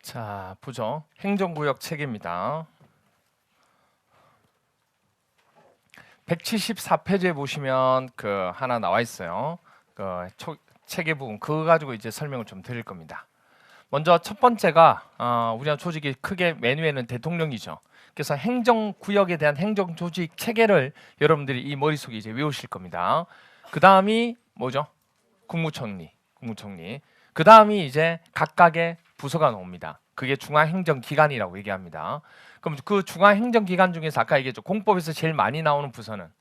자, 보죠. 행정구역 체계입니다. 174페이지에 보시면 그 하나 나와 있어요. 그 체계 부분 그거 가지고 이제 설명을 좀 드릴 겁니다. 먼저 첫 번째가 우리나라 조직이 크게 맨 위에는 대통령이죠. 그래서 행정구역에 대한 행정조직 체계를 여러분들이 이 머릿속에 이제 외우실 겁니다. 그 다음이 뭐죠? 국무총리. 그 다음이 이제 각각의 부서가 나옵니다. 그게 중앙행정기관이라고 얘기합니다. 그럼 그 중앙행정기관 중에서 아까 얘기했죠. 공법에서 제일 많이 나오는 부서는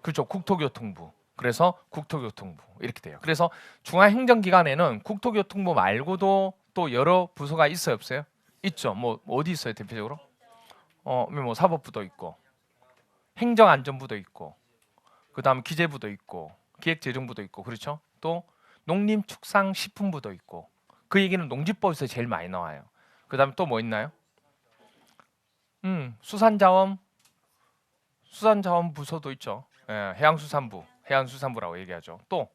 그렇죠. 국토교통부. 그래서 국토교통부 이렇게 돼요. 그래서 중앙행정기관에는 국토교통부 말고도 또 여러 부서가 있어요, 없어요? 있죠. 뭐 어디 있어요, 대표적으로? 뭐 사법부도 있고, 행정안전부도 있고, 그다음 기재부도 있고, 기획재정부도 있고, 그렇죠? 또 농림축산식품부도 있고. 그 얘기는 농지법에서 제일 많이 나와요. 그다음에 또 뭐 있나요? 수산자원 부서도 있죠. 예, 해양수산부라고 얘기하죠. 또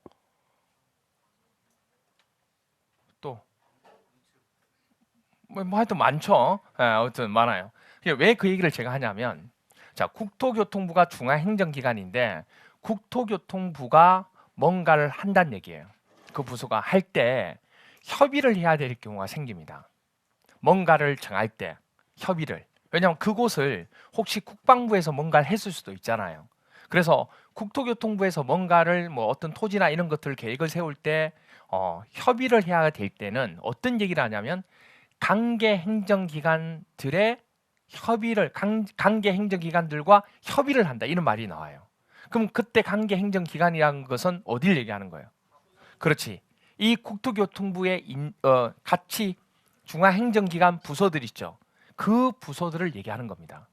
뭐 하여튼 많죠. 예, 아무튼 많아요. 왜 그 얘기를 제가 하냐면, 자, 국토교통부가 중앙행정기관인데 국토교통부가 뭔가를 한다는 얘기예요. 그 부서가 할 때 협의를 해야 될 경우가 생깁니다. 뭔가를 정할 때 협의를. 왜냐하면 그곳을 혹시 국방부에서 뭔가를 했을 수도 있잖아요. 그래서 국토교통부에서 뭔가를 뭐 어떤 토지나 이런 것들 계획을 세울 때 협의를 해야 될 때는 어떤 얘기를 하냐면 관계 행정기관들의 협의를 관계 행정기관들과 협의를 한다 이런 말이 나와요. 그럼 그때 관계 행정기관이라는 것은 어디를 얘기하는 거예요? 그렇지. 이 국토교통부의 같이 중앙행정기관 부서들 있죠. 그 부서들을 얘기하는 겁니다.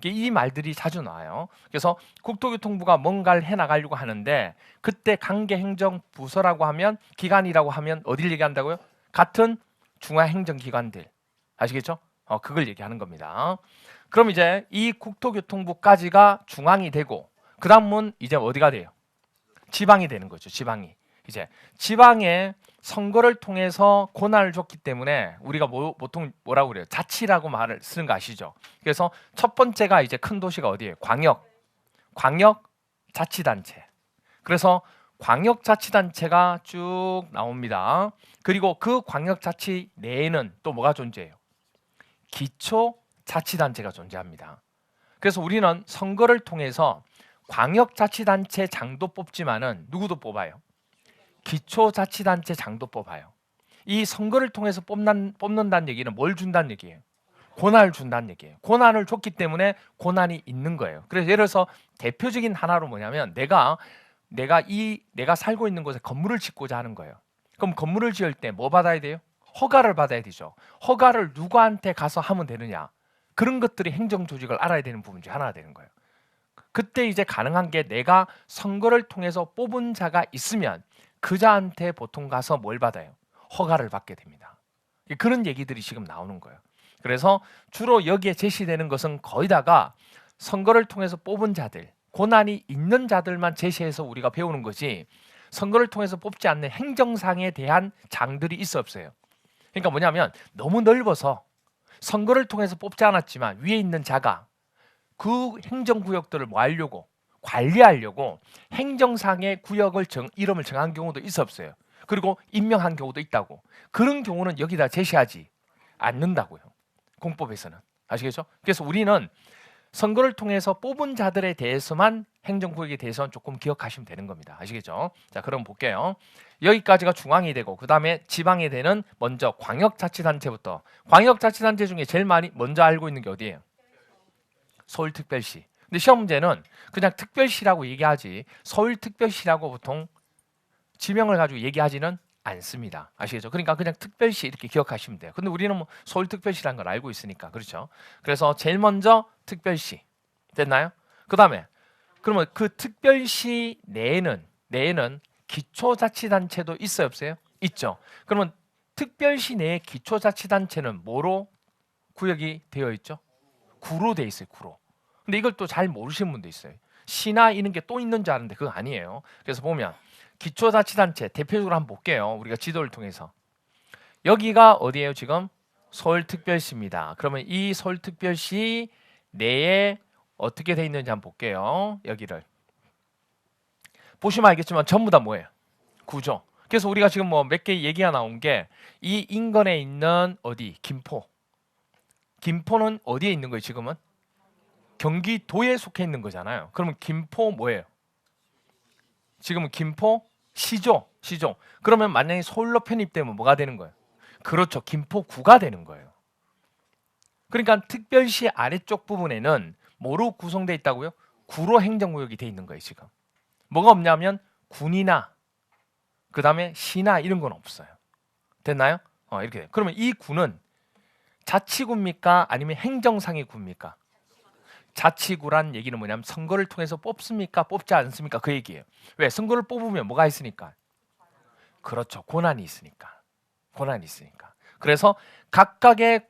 이 말들이 자주 나와요. 그래서 국토교통부가 뭔가를 해나가려고 하는데 그때 관계행정부서라고 하면 기관이라고 하면 어디를 얘기한다고요? 같은 중앙행정기관들 아시겠죠? 그걸 얘기하는 겁니다. 그럼 이제 이 국토교통부까지가 중앙이 되고 그 다음은 이제 어디가 돼요? 지방이 되는 거죠. 지방이. 이제 지방에 선거를 통해서 권한을 줬기 때문에 우리가 보통 뭐라고 그래요? 자치라고 말을 쓰는 거 아시죠? 그래서 첫 번째가 이제 큰 도시가 어디예요? 광역자치단체. 그래서 광역자치단체가 쭉 나옵니다. 그리고 그 광역자치 내에는 또 뭐가 존재해요? 기초자치단체가 존재합니다. 그래서 우리는 선거를 통해서 광역자치단체장도 뽑지만은 누구도 뽑아요? 기초자치단체장도 뽑아요. 이 선거를 통해서 뽑는다는 얘기는 뭘 준다는 얘기예요? 권한을 준다는 얘기예요. 권한을 줬기 때문에 권한이 있는 거예요. 그래서 예를 들어서 대표적인 하나로 뭐냐면 내가 살고 있는 곳에 건물을 짓고자 하는 거예요. 그럼 건물을 지을 때 뭐 받아야 돼요? 허가를 받아야 되죠. 허가를 누구한테 가서 하면 되느냐? 그런 것들이 행정 조직을 알아야 되는 부분 중 하나가 되는 거예요. 그때 이제 가능한 게 내가 선거를 통해서 뽑은 자가 있으면 그 자한테 보통 가서 뭘 받아요? 허가를 받게 됩니다. 그런 얘기들이 지금 나오는 거예요. 그래서 주로 여기에 제시되는 것은 거의 다가 선거를 통해서 뽑은 자들, 권한이 있는 자들만 제시해서 우리가 배우는 거지 선거를 통해서 뽑지 않는 행정상에 대한 장들이 있어 없어요. 그러니까 뭐냐면 너무 넓어서 선거를 통해서 뽑지 않았지만 위에 있는 자가 그 행정구역들을 뭐 하려고 관리하려고 행정상의 구역을 이름을 정한 경우도 있어 없어요. 그리고 임명한 경우도 있다고. 그런 경우는 여기다 제시하지 않는다고요. 공법에서는. 아시겠죠? 그래서 우리는 선거를 통해서 뽑은 자들에 대해서만 행정구역에 대해서는 조금 기억하시면 되는 겁니다. 아시겠죠? 자, 그럼 볼게요. 여기까지가 중앙이 되고 그 다음에 지방이 되는 먼저 광역자치단체부터. 광역자치단체 중에 제일 많이 먼저 알고 있는 게 어디예요? 서울특별시. 근데 시험 문제는 그냥 특별시라고 얘기하지 서울특별시라고 보통 지명을 가지고 얘기하지는 않습니다. 아시겠죠? 그러니까 그냥 특별시 이렇게 기억하시면 돼요. 근데 우리는 뭐 서울특별시라는 걸 알고 있으니까 그렇죠? 그래서 제일 먼저 특별시 됐나요? 그 다음에 그러면 그 특별시 내에는 기초자치단체도 있어요 없어요? 있죠. 그러면 특별시 내의 기초자치단체는 뭐로 구역이 되어 있죠? 구로 돼 있어요. 구로. 근데 이걸 또 잘 모르시는 분도 있어요. 시나 이런 게 또 있는 줄 아는데 그거 아니에요. 그래서 보면 기초자치단체 대표적으로 한번 볼게요. 우리가 지도를 통해서 여기가 어디예요? 지금 서울특별시입니다. 그러면 이 서울특별시 내에 어떻게 돼 있는지 한번 볼게요. 여기를 보시면 알겠지만 전부 다 뭐예요? 구죠. 그래서 우리가 지금 뭐 몇 개 얘기가 나온 게 이 인근에 있는 어디? 김포. 김포는 어디에 있는 거예요? 지금은 경기도에 속해 있는 거잖아요. 그러면 김포 뭐예요? 지금은 김포 시죠. 시죠. 그러면 만약에 서울로 편입되면 뭐가 되는 거예요? 그렇죠. 김포구가 되는 거예요. 그러니까 특별시 아래쪽 부분에는 뭐로 구성되어 있다고요? 구로 행정구역이 돼 있는 거예요. 지금 뭐가 없냐면 군이나 그 다음에 시나 이런 건 없어요. 됐나요? 이렇게 돼요. 그러면 이 구는 자치구입니까? 아니면 행정상의 구입니까? 자치구란 얘기는 뭐냐면 선거를 통해서 뽑습니까? 뽑지 않습니까? 그 얘기예요. 왜? 선거를 뽑으면 뭐가 있으니까? 그렇죠. 권한이 있으니까. 권한이 있으니까. 그래서 각각의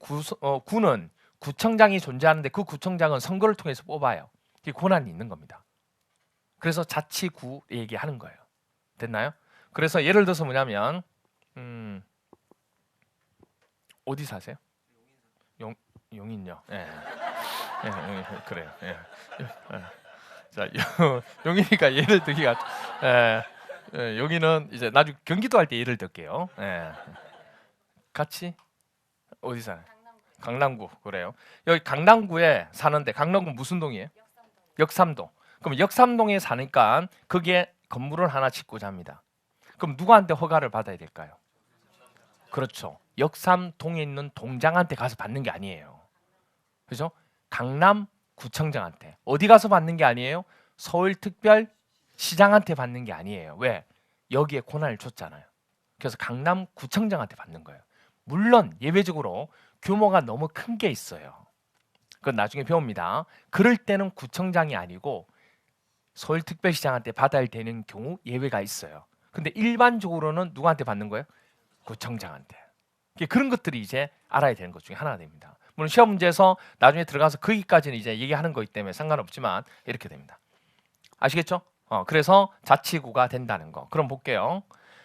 구는 구청장이 존재하는데 그 구청장은 선거를 통해서 뽑아요. 이 권한이 있는 겁니다. 그래서 자치구 얘기하는 거예요. 됐나요? 그래서 예를 들어서 뭐냐면 어디 사세요? 용인요. 예. 예, 그래요. 예. 예. 자, 용인이니까 예를 들기가 용인은 이제 나중에 경기도 할 때 예를 들게요. 예. 같이 어디 사요? 강남구. 그래요. 여기 강남구에 사는데 강남구 무슨 동이에요? 역삼동. 그럼 역삼동에 사니까 거기에 건물을 하나 짓고자 합니다. 그럼 누구한테 허가를 받아야 될까요? 그렇죠. 역삼동에 있는 동장한테 가서 받는 게 아니에요. 그죠? 강남구청장한테. 어디 가서 받는 게 아니에요? 서울특별시장한테 받는 게 아니에요. 왜? 여기에 권한을 줬잖아요. 그래서 강남구청장한테 받는 거예요. 물론 예외적으로 규모가 너무 큰 게 있어요. 그건 나중에 배웁니다. 그럴 때는 구청장이 아니고 서울특별시장한테 받아야 되는 경우 예외가 있어요. 근데 일반적으로는 누구한테 받는 거예요? 구청장한테. 그런 것들이 이제 알아야 되는 것 중에 하나가 됩니다. 물론 시험 문제에서 나중에 들어가서 거기까지는 이제 얘기하는 거기 때문에 상관없지만 이렇게 됩니다. 아시겠죠? 그래서 자치구가 된다는 거. 그럼 볼게요.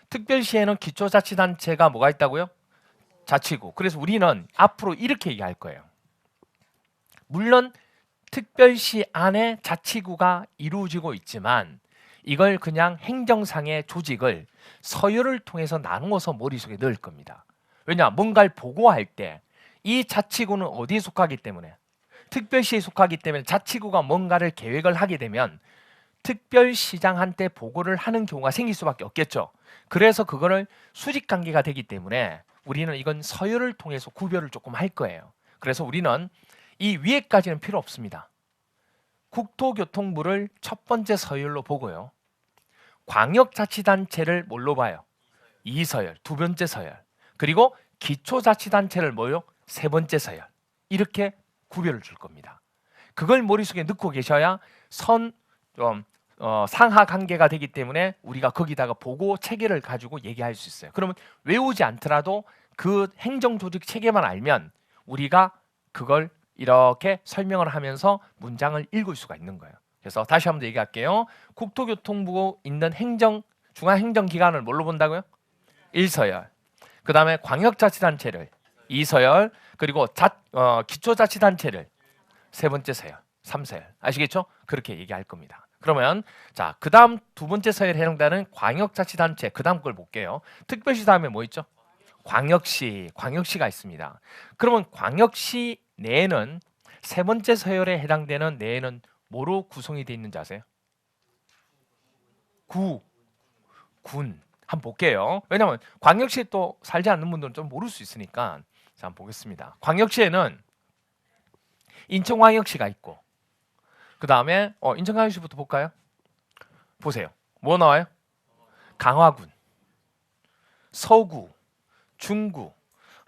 특별시에는 기초자치단체가 뭐가 있다고요? 자치구. 그래서 우리는 앞으로 이렇게 얘기할 거예요. 물론 특별시 안에 자치구가 이루어지고 있지만 이걸 그냥 행정상의 조직을 서열을 통해서 나누어서 머릿속에 넣을 겁니다. 왜냐? 뭔가를 보고할 때 이 자치구는 어디에 속하기 때문에 특별시에 속하기 때문에 자치구가 뭔가를 계획을 하게 되면 특별시장한테 보고를 하는 경우가 생길 수밖에 없겠죠. 그래서 그거를 수직관계가 되기 때문에 우리는 이건 서열을 통해서 구별을 조금 할 거예요. 그래서 우리는 이 위에까지는 필요 없습니다. 국토교통부를 첫 번째 서열로 보고요. 광역자치단체를 뭘로 봐요? 2서열, 두 번째 서열. 그리고 기초자치단체를 뭐요? 세 번째 서열. 이렇게 구별을 줄 겁니다. 그걸 머릿속에 넣고 계셔야 상하 관계가 되기 때문에 우리가 거기다가 보고 체계를 가지고 얘기할 수 있어요. 그러면 외우지 않더라도 그 행정조직 체계만 알면 우리가 그걸 이렇게 설명을 하면서 문장을 읽을 수가 있는 거예요. 그래서 다시 한번 얘기할게요. 국토교통부 있는 중앙행정기관을 뭘로 본다고요? 1서열. 그 다음에 광역자치단체를 2서열. 그리고 기초자치단체를 세 번째 서열, 3서열. 아시겠죠? 그렇게 얘기할 겁니다. 그러면 자, 그 다음 두 번째 서열에 해당되는 광역자치단체, 그 다음 걸 볼게요. 특별시 다음에 뭐 있죠? 광역시가 있습니다. 그러면 광역시 내에는 세 번째 서열에 해당되는 내에는 뭐로 구성이 되어 있는지 아세요? 군. 한번 볼게요. 왜냐하면 광역시에 또 살지 않는 분들은 좀 모를 수 있으니까 자, 한번 보겠습니다. 광역시에는 인천광역시가 있고 그 다음에 인천광역시부터 볼까요? 보세요. 뭐 나와요? 강화군, 서구, 중구.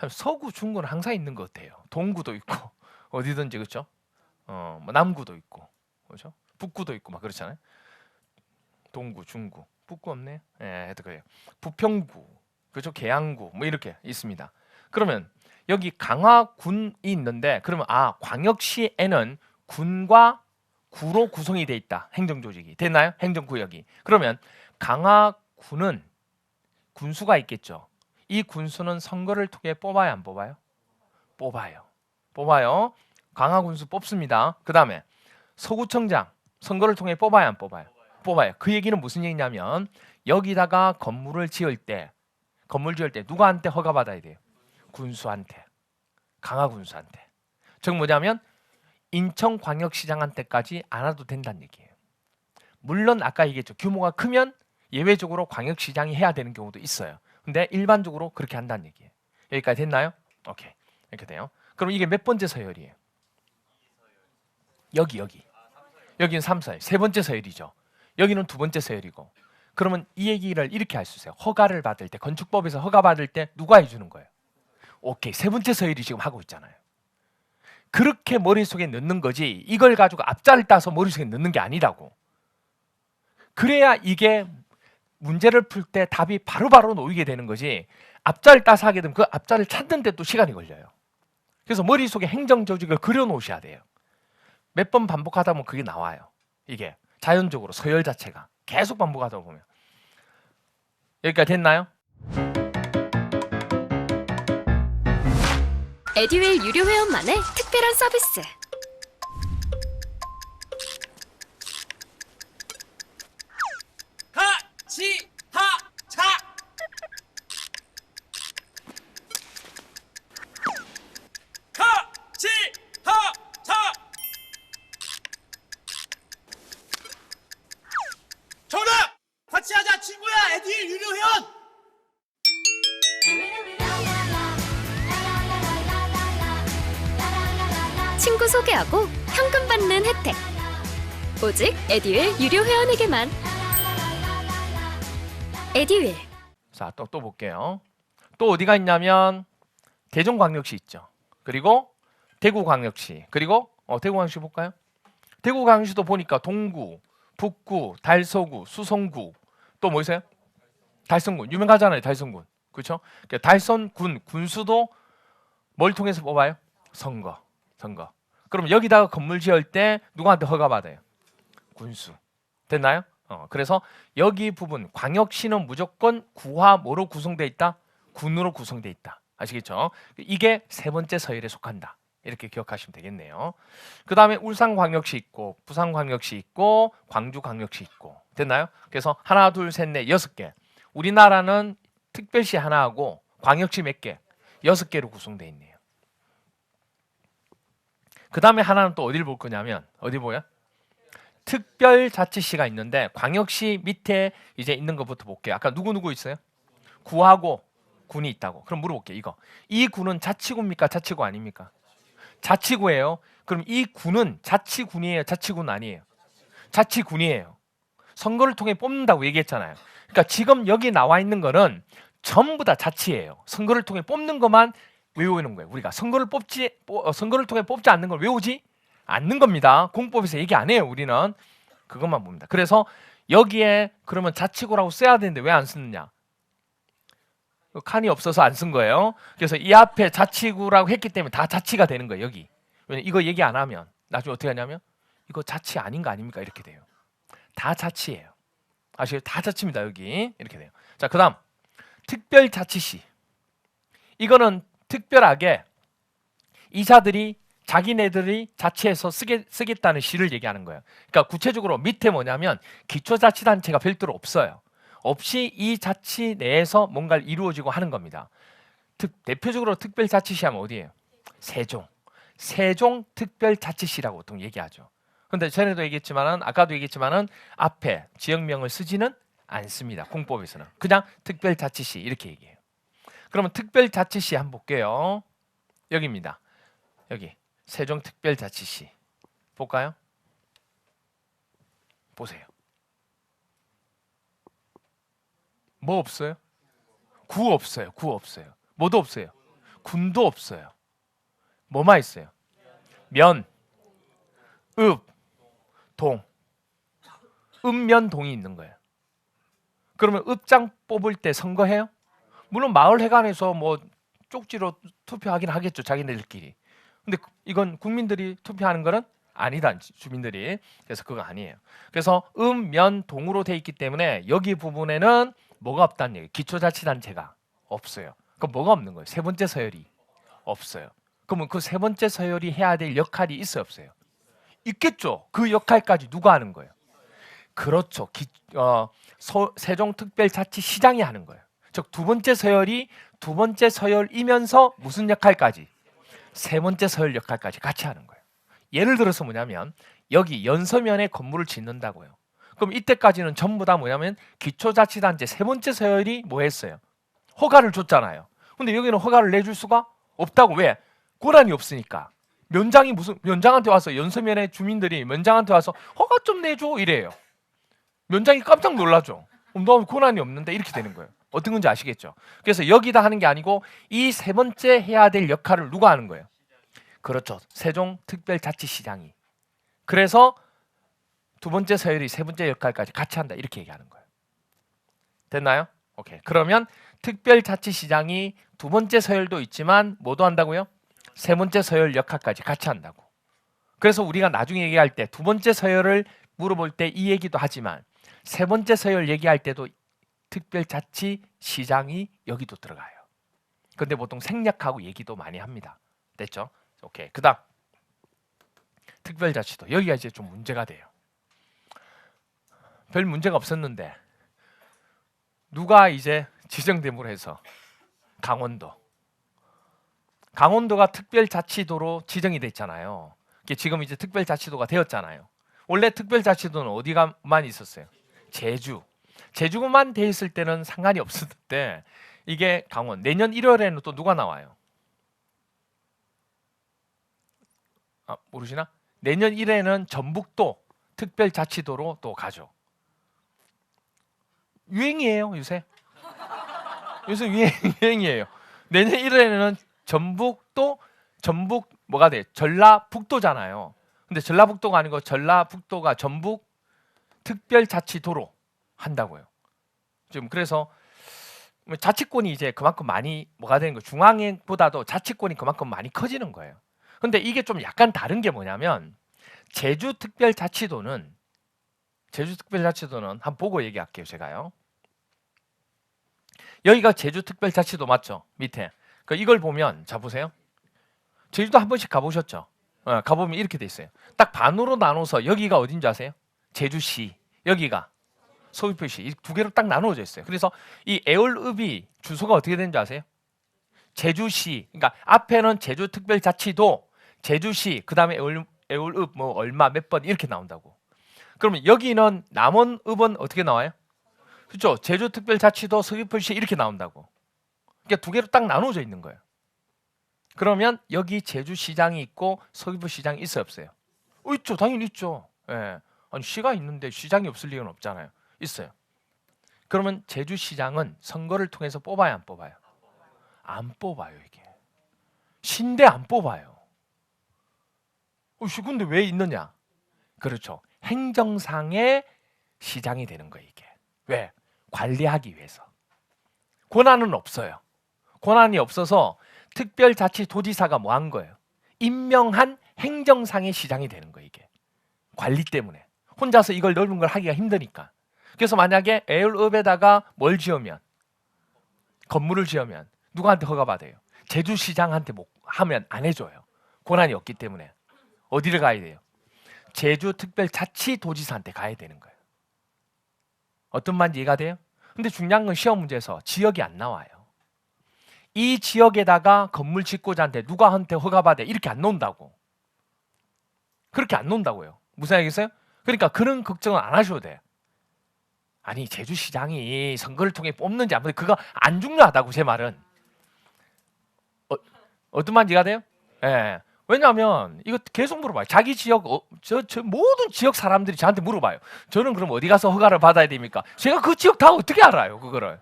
서구, 중구는 항상 있는 것 같아요. 동구도 있고 어디든지 그렇죠? 뭐 남구도 있고 그렇죠? 북구도 있고 막 그렇잖아요. 동구, 중구, 북구 없네요. 예, 그래요. 부평구, 그렇죠? 계양구 뭐 이렇게 있습니다. 그러면 여기 강화군이 있는데 그러면 광역시에는 군과 구로 구성이 돼 있다. 행정조직이 됐나요? 행정구역이. 그러면 강화군은 군수가 있겠죠. 이 군수는 선거를 통해 뽑아야 안 뽑아요? 뽑아요. 강화군수 뽑습니다. 그 다음에 서구청장 선거를 통해 뽑아야 안 뽑아요? 뽑아요. 그 얘기는 무슨 얘기냐면 여기다가 건물을 지을 때 누구한테 허가받아야 돼요? 군수한테. 강화군수한테. 즉 뭐냐면 인천광역시장한테까지 안 와도 된다는 얘기예요. 물론 아까 얘기했죠. 규모가 크면 예외적으로 광역시장이 해야 되는 경우도 있어요. 근데 일반적으로 그렇게 한다는 얘기예요. 여기까지 됐나요? 오케이. 이렇게 돼요. 그럼 이게 몇 번째 서열이에요? 여기는 3서열. 세 번째 서열이죠. 여기는 두 번째 서열이고. 그러면 이 얘기를 이렇게 할 수 있어요. 허가를 받을 때, 건축법에서 허가 받을 때 누가 해주는 거예요? 오케이. 세 번째 서열이 지금 하고 있잖아요. 그렇게 머릿속에 넣는 거지 이걸 가지고 앞자를 따서 머릿속에 넣는 게 아니라고. 그래야 이게 문제를 풀 때 답이 바로바로 놓이게 되는 거지 앞자를 따서 하게 되면 그 앞자를 찾는 데 또 시간이 걸려요. 그래서 머릿속에 행정 조직을 그려 놓으셔야 돼요. 몇 번 반복하다 보면 그게 나와요. 이게 자연적으로 서열 자체가 계속 반복하다 보면. 여기까지 됐나요? 에듀윌 유료 회원만의 특별한 서비스. 같이 하자. 같이 하자. 정답! 같이 하자 친구야. 에듀윌 유료 회원. 친구 소개하고 현금 받는 혜택. 오직 에듀윌 유료 회원에게만. 에듀윌. 자, 또 볼게요. 또 어디가 있냐면 대전광역시 있죠. 그리고 대구광역시. 그리고 대구광역시 볼까요? 대구광역시도 보니까 동구, 북구, 달서구, 수성구. 또 뭐 있어요? 달성군. 유명하잖아요. 달성군. 그렇죠? 달성군 군수도 뭘 통해서 뽑아요? 선거. 그럼 여기다가 건물 지을 때 누구한테 허가 받아요? 군수. 됐나요? 그래서 여기 부분 광역시는 무조건 구와 뭐로 구성되어 있다? 군으로 구성되어 있다. 아시겠죠? 이게 세 번째 서열에 속한다. 이렇게 기억하시면 되겠네요. 그 다음에 울산광역시 있고 부산광역시 있고 광주광역시 있고 됐나요? 그래서 하나 둘 셋 넷 여섯 개. 우리나라는 특별시 하나하고 광역시 몇 개? 6개로 구성되어 있네요. 그 다음에 하나는 또 어디를 볼 거냐면 어디 보여? 특별자치시가 있는데 광역시 밑에 이제 있는 것부터 볼게요. 아까 누구 있어요? 구하고 군이 있다고. 그럼 물어볼게요. 이 구는 자치구입니까? 자치구 아닙니까? 자치구예요. 그럼 이 구는 자치군이에요? 자치군 아니에요? 자치군이에요. 선거를 통해 뽑는다고 얘기했잖아요. 그러니까 지금 여기 나와 있는 거는 전부 다 자치예요. 선거를 통해 뽑는 것만 외우는 거예요. 우리가 선거를 통해 뽑지 않는 걸 외우지 않는 겁니다. 공법에서 얘기 안 해요. 우리는 그것만 봅니다. 그래서 여기에 그러면 자치구라고 써야 되는데 왜 안 쓰느냐? 칸이 없어서 안 쓴 거예요. 그래서 이 앞에 자치구라고 했기 때문에 다 자치가 되는 거예요. 여기. 왜냐면 이거 얘기 안 하면 나중에 어떻게 하냐면 이거 자치 아닌 거 아닙니까? 이렇게 돼요. 다 자치예요. 아시죠? 다 자치입니다. 여기 이렇게 돼요. 자, 그다음 특별자치시. 이거는 특별하게 이사들이 자기네들이 자치해서 쓰겠다는 시를 얘기하는 거예요. 그러니까 구체적으로 밑에 뭐냐면 기초자치단체가 별도로 없어요. 없이 이 자치 내에서 뭔가를 이루어지고 하는 겁니다. 대표적으로 특별자치시 하면 어디예요? 세종 특별자치시라고 보통 얘기하죠. 그런데 전에도 얘기했지만은 아까도 얘기했지만은 앞에 지역명을 쓰지는 않습니다. 공법에서는 그냥 특별자치시 이렇게 얘기해요. 그러면 특별자치시 한번 볼게요. 여기입니다. 여기 세종특별자치시 볼까요? 보세요. 뭐 없어요? 구 없어요. 뭐도 없어요. 군도 없어요. 뭐만 있어요? 면, 읍, 동. 읍면동이 있는 거예요. 그러면 읍장 뽑을 때 선거해요? 물론 마을회관에서 뭐 쪽지로 투표하긴 하겠죠. 자기네들끼리. 근데 이건 국민들이 투표하는 거는 아니다. 주민들이. 그래서 그거 아니에요. 그래서 면, 동으로 돼 있기 때문에 여기 부분에는 뭐가 없다는 얘기예요. 기초자치단체가 없어요. 그럼 뭐가 없는 거예요? 세 번째 서열이 없어요. 그러면 그 세 번째 서열이 해야 될 역할이 있어요, 없어요? 있겠죠. 그 역할까지 누가 하는 거예요? 그렇죠. 세종특별자치시장이 하는 거예요. 즉 두 번째 서열이 두 번째 서열이면서 무슨 역할까지? 세 번째 서열 역할까지 같이 하는 거예요. 예를 들어서 뭐냐면 여기 연서면에 건물을 짓는다고요. 그럼 이때까지는 전부 다 뭐냐면 기초자치단체 세 번째 서열이 뭐 했어요? 허가를 줬잖아요. 근데 여기는 허가를 내줄 수가 없다고. 왜? 권한이 없으니까. 면장한테 와서 연서면의 주민들이 면장한테 와서 허가 좀 내줘 이래요. 면장이 깜짝 놀라죠. 너 권한이 없는데 이렇게 되는 거예요. 어떤 건지 아시겠죠? 그래서 여기다 하는 게 아니고 이 세 번째 해야 될 역할을 누가 하는 거예요? 그렇죠. 세종특별자치시장이. 그래서 두 번째 서열이 세 번째 역할까지 같이 한다 이렇게 얘기하는 거예요. 됐나요? 오케이. 그러면 특별자치시장이 두 번째 서열도 있지만 뭐도 한다고요? 세 번째 서열 역할까지 같이 한다고. 그래서 우리가 나중에 얘기할 때 두 번째 서열을 물어볼 때 이 얘기도 하지만 세 번째 서열 얘기할 때도 특별자치시장이 여기도 들어가요. 근데 보통 생략하고 얘기도 많이 합니다. 됐죠? 오케이. 그다음 특별자치도 여기가 이제 좀 문제가 돼요. 별 문제가 없었는데 누가 이제 지정됨으로 해서 강원도가 특별자치도로 지정이 됐잖아요. 지금 이제 특별자치도가 되었잖아요. 원래 특별자치도는 어디가만 있었어요? 제주만 돼 있을 때는 상관이 없었는데 이게 강원. 내년 1월에는 또 누가 나와요? 모르시나? 내년 1월에는 전북도 특별자치도로 또 가죠. 유행이에요 요새. 요새 유행이에요. 내년 1월에는 전북 뭐가 돼? 전라북도잖아요. 근데 전라북도가 아니고 전라북도가 전북 특별자치도로 한다고요. 지금 그래서 자치권이 이제 그만큼 많이 뭐가 되는 거예요. 중앙보다도 자치권이 그만큼 많이 커지는 거예요. 근데 이게 좀 약간 다른 게 뭐냐면 제주특별자치도는 한번 보고 얘기할게요. 제가요. 여기가 제주특별자치도 맞죠? 밑에. 이걸 보면 자 보세요. 제주도 한 번씩 가보셨죠? 가보면 이렇게 돼 있어요. 딱 반으로 나눠서 여기가 어딘지 아세요? 제주시. 여기가 서귀포시. 이 두 개로 딱 나누어져 있어요. 그래서 이 애월읍이 주소가 어떻게 되는지 아세요? 제주시. 그러니까 앞에는 제주특별자치도, 제주시, 그 다음에 애월읍 뭐 얼마 몇 번 이렇게 나온다고. 그러면 여기는 남원읍은 어떻게 나와요? 그렇죠. 제주특별자치도, 서귀포시 이렇게 나온다고. 그러니까 두 개로 딱 나눠져 있는 거예요. 그러면 여기 제주시장이 있고 서귀포시장이 있어요, 없어요? 있죠. 당연히 있죠. 예. 아니 시가 있는데 시장이 없을 리는 없잖아요. 있어요. 그러면 제주시장은 선거를 통해서 뽑아야 안 뽑아요? 안 뽑아요. 이게 신데 안 뽑아요. 근데 왜 있느냐? 그렇죠. 행정상의 시장이 되는 거예요. 이게 왜? 관리하기 위해서. 권한은 없어요. 권한이 없어서 특별자치도지사가 뭐 한 거예요? 임명한 행정상의 시장이 되는 거예요. 이게 관리 때문에. 혼자서 이걸 넓은 걸 하기가 힘드니까. 그래서 만약에 애월읍에다가 뭘 지으면, 건물을 지으면 누구한테 허가받아요? 제주시장한테 하면 안 해줘요. 권한이 없기 때문에. 어디를 가야 돼요? 제주특별자치도지사한테 가야 되는 거예요. 어떤 말인지 이해가 돼요? 근데 중요한 건 시험 문제에서 지역이 안 나와요. 이 지역에다가 건물 짓고자 하는데 누가한테 허가받아 이렇게 안 놓는다고. 그렇게 안 놓는다고요. 무슨 얘기겠어요? 그러니까 그런 걱정은 안 하셔도 돼. 아니 제주시장이 선거를 통해 뽑는지 안 뽑는지 그거 안 중요하다고. 제 말은 어떤 말인지 이해가 돼요? 예. 왜냐하면 이거 계속 물어봐요. 자기 지역 저 모든 지역 사람들이 저한테 물어봐요. 저는 그럼 어디 가서 허가를 받아야 됩니까? 제가 그 지역 다 어떻게 알아요? 그거를.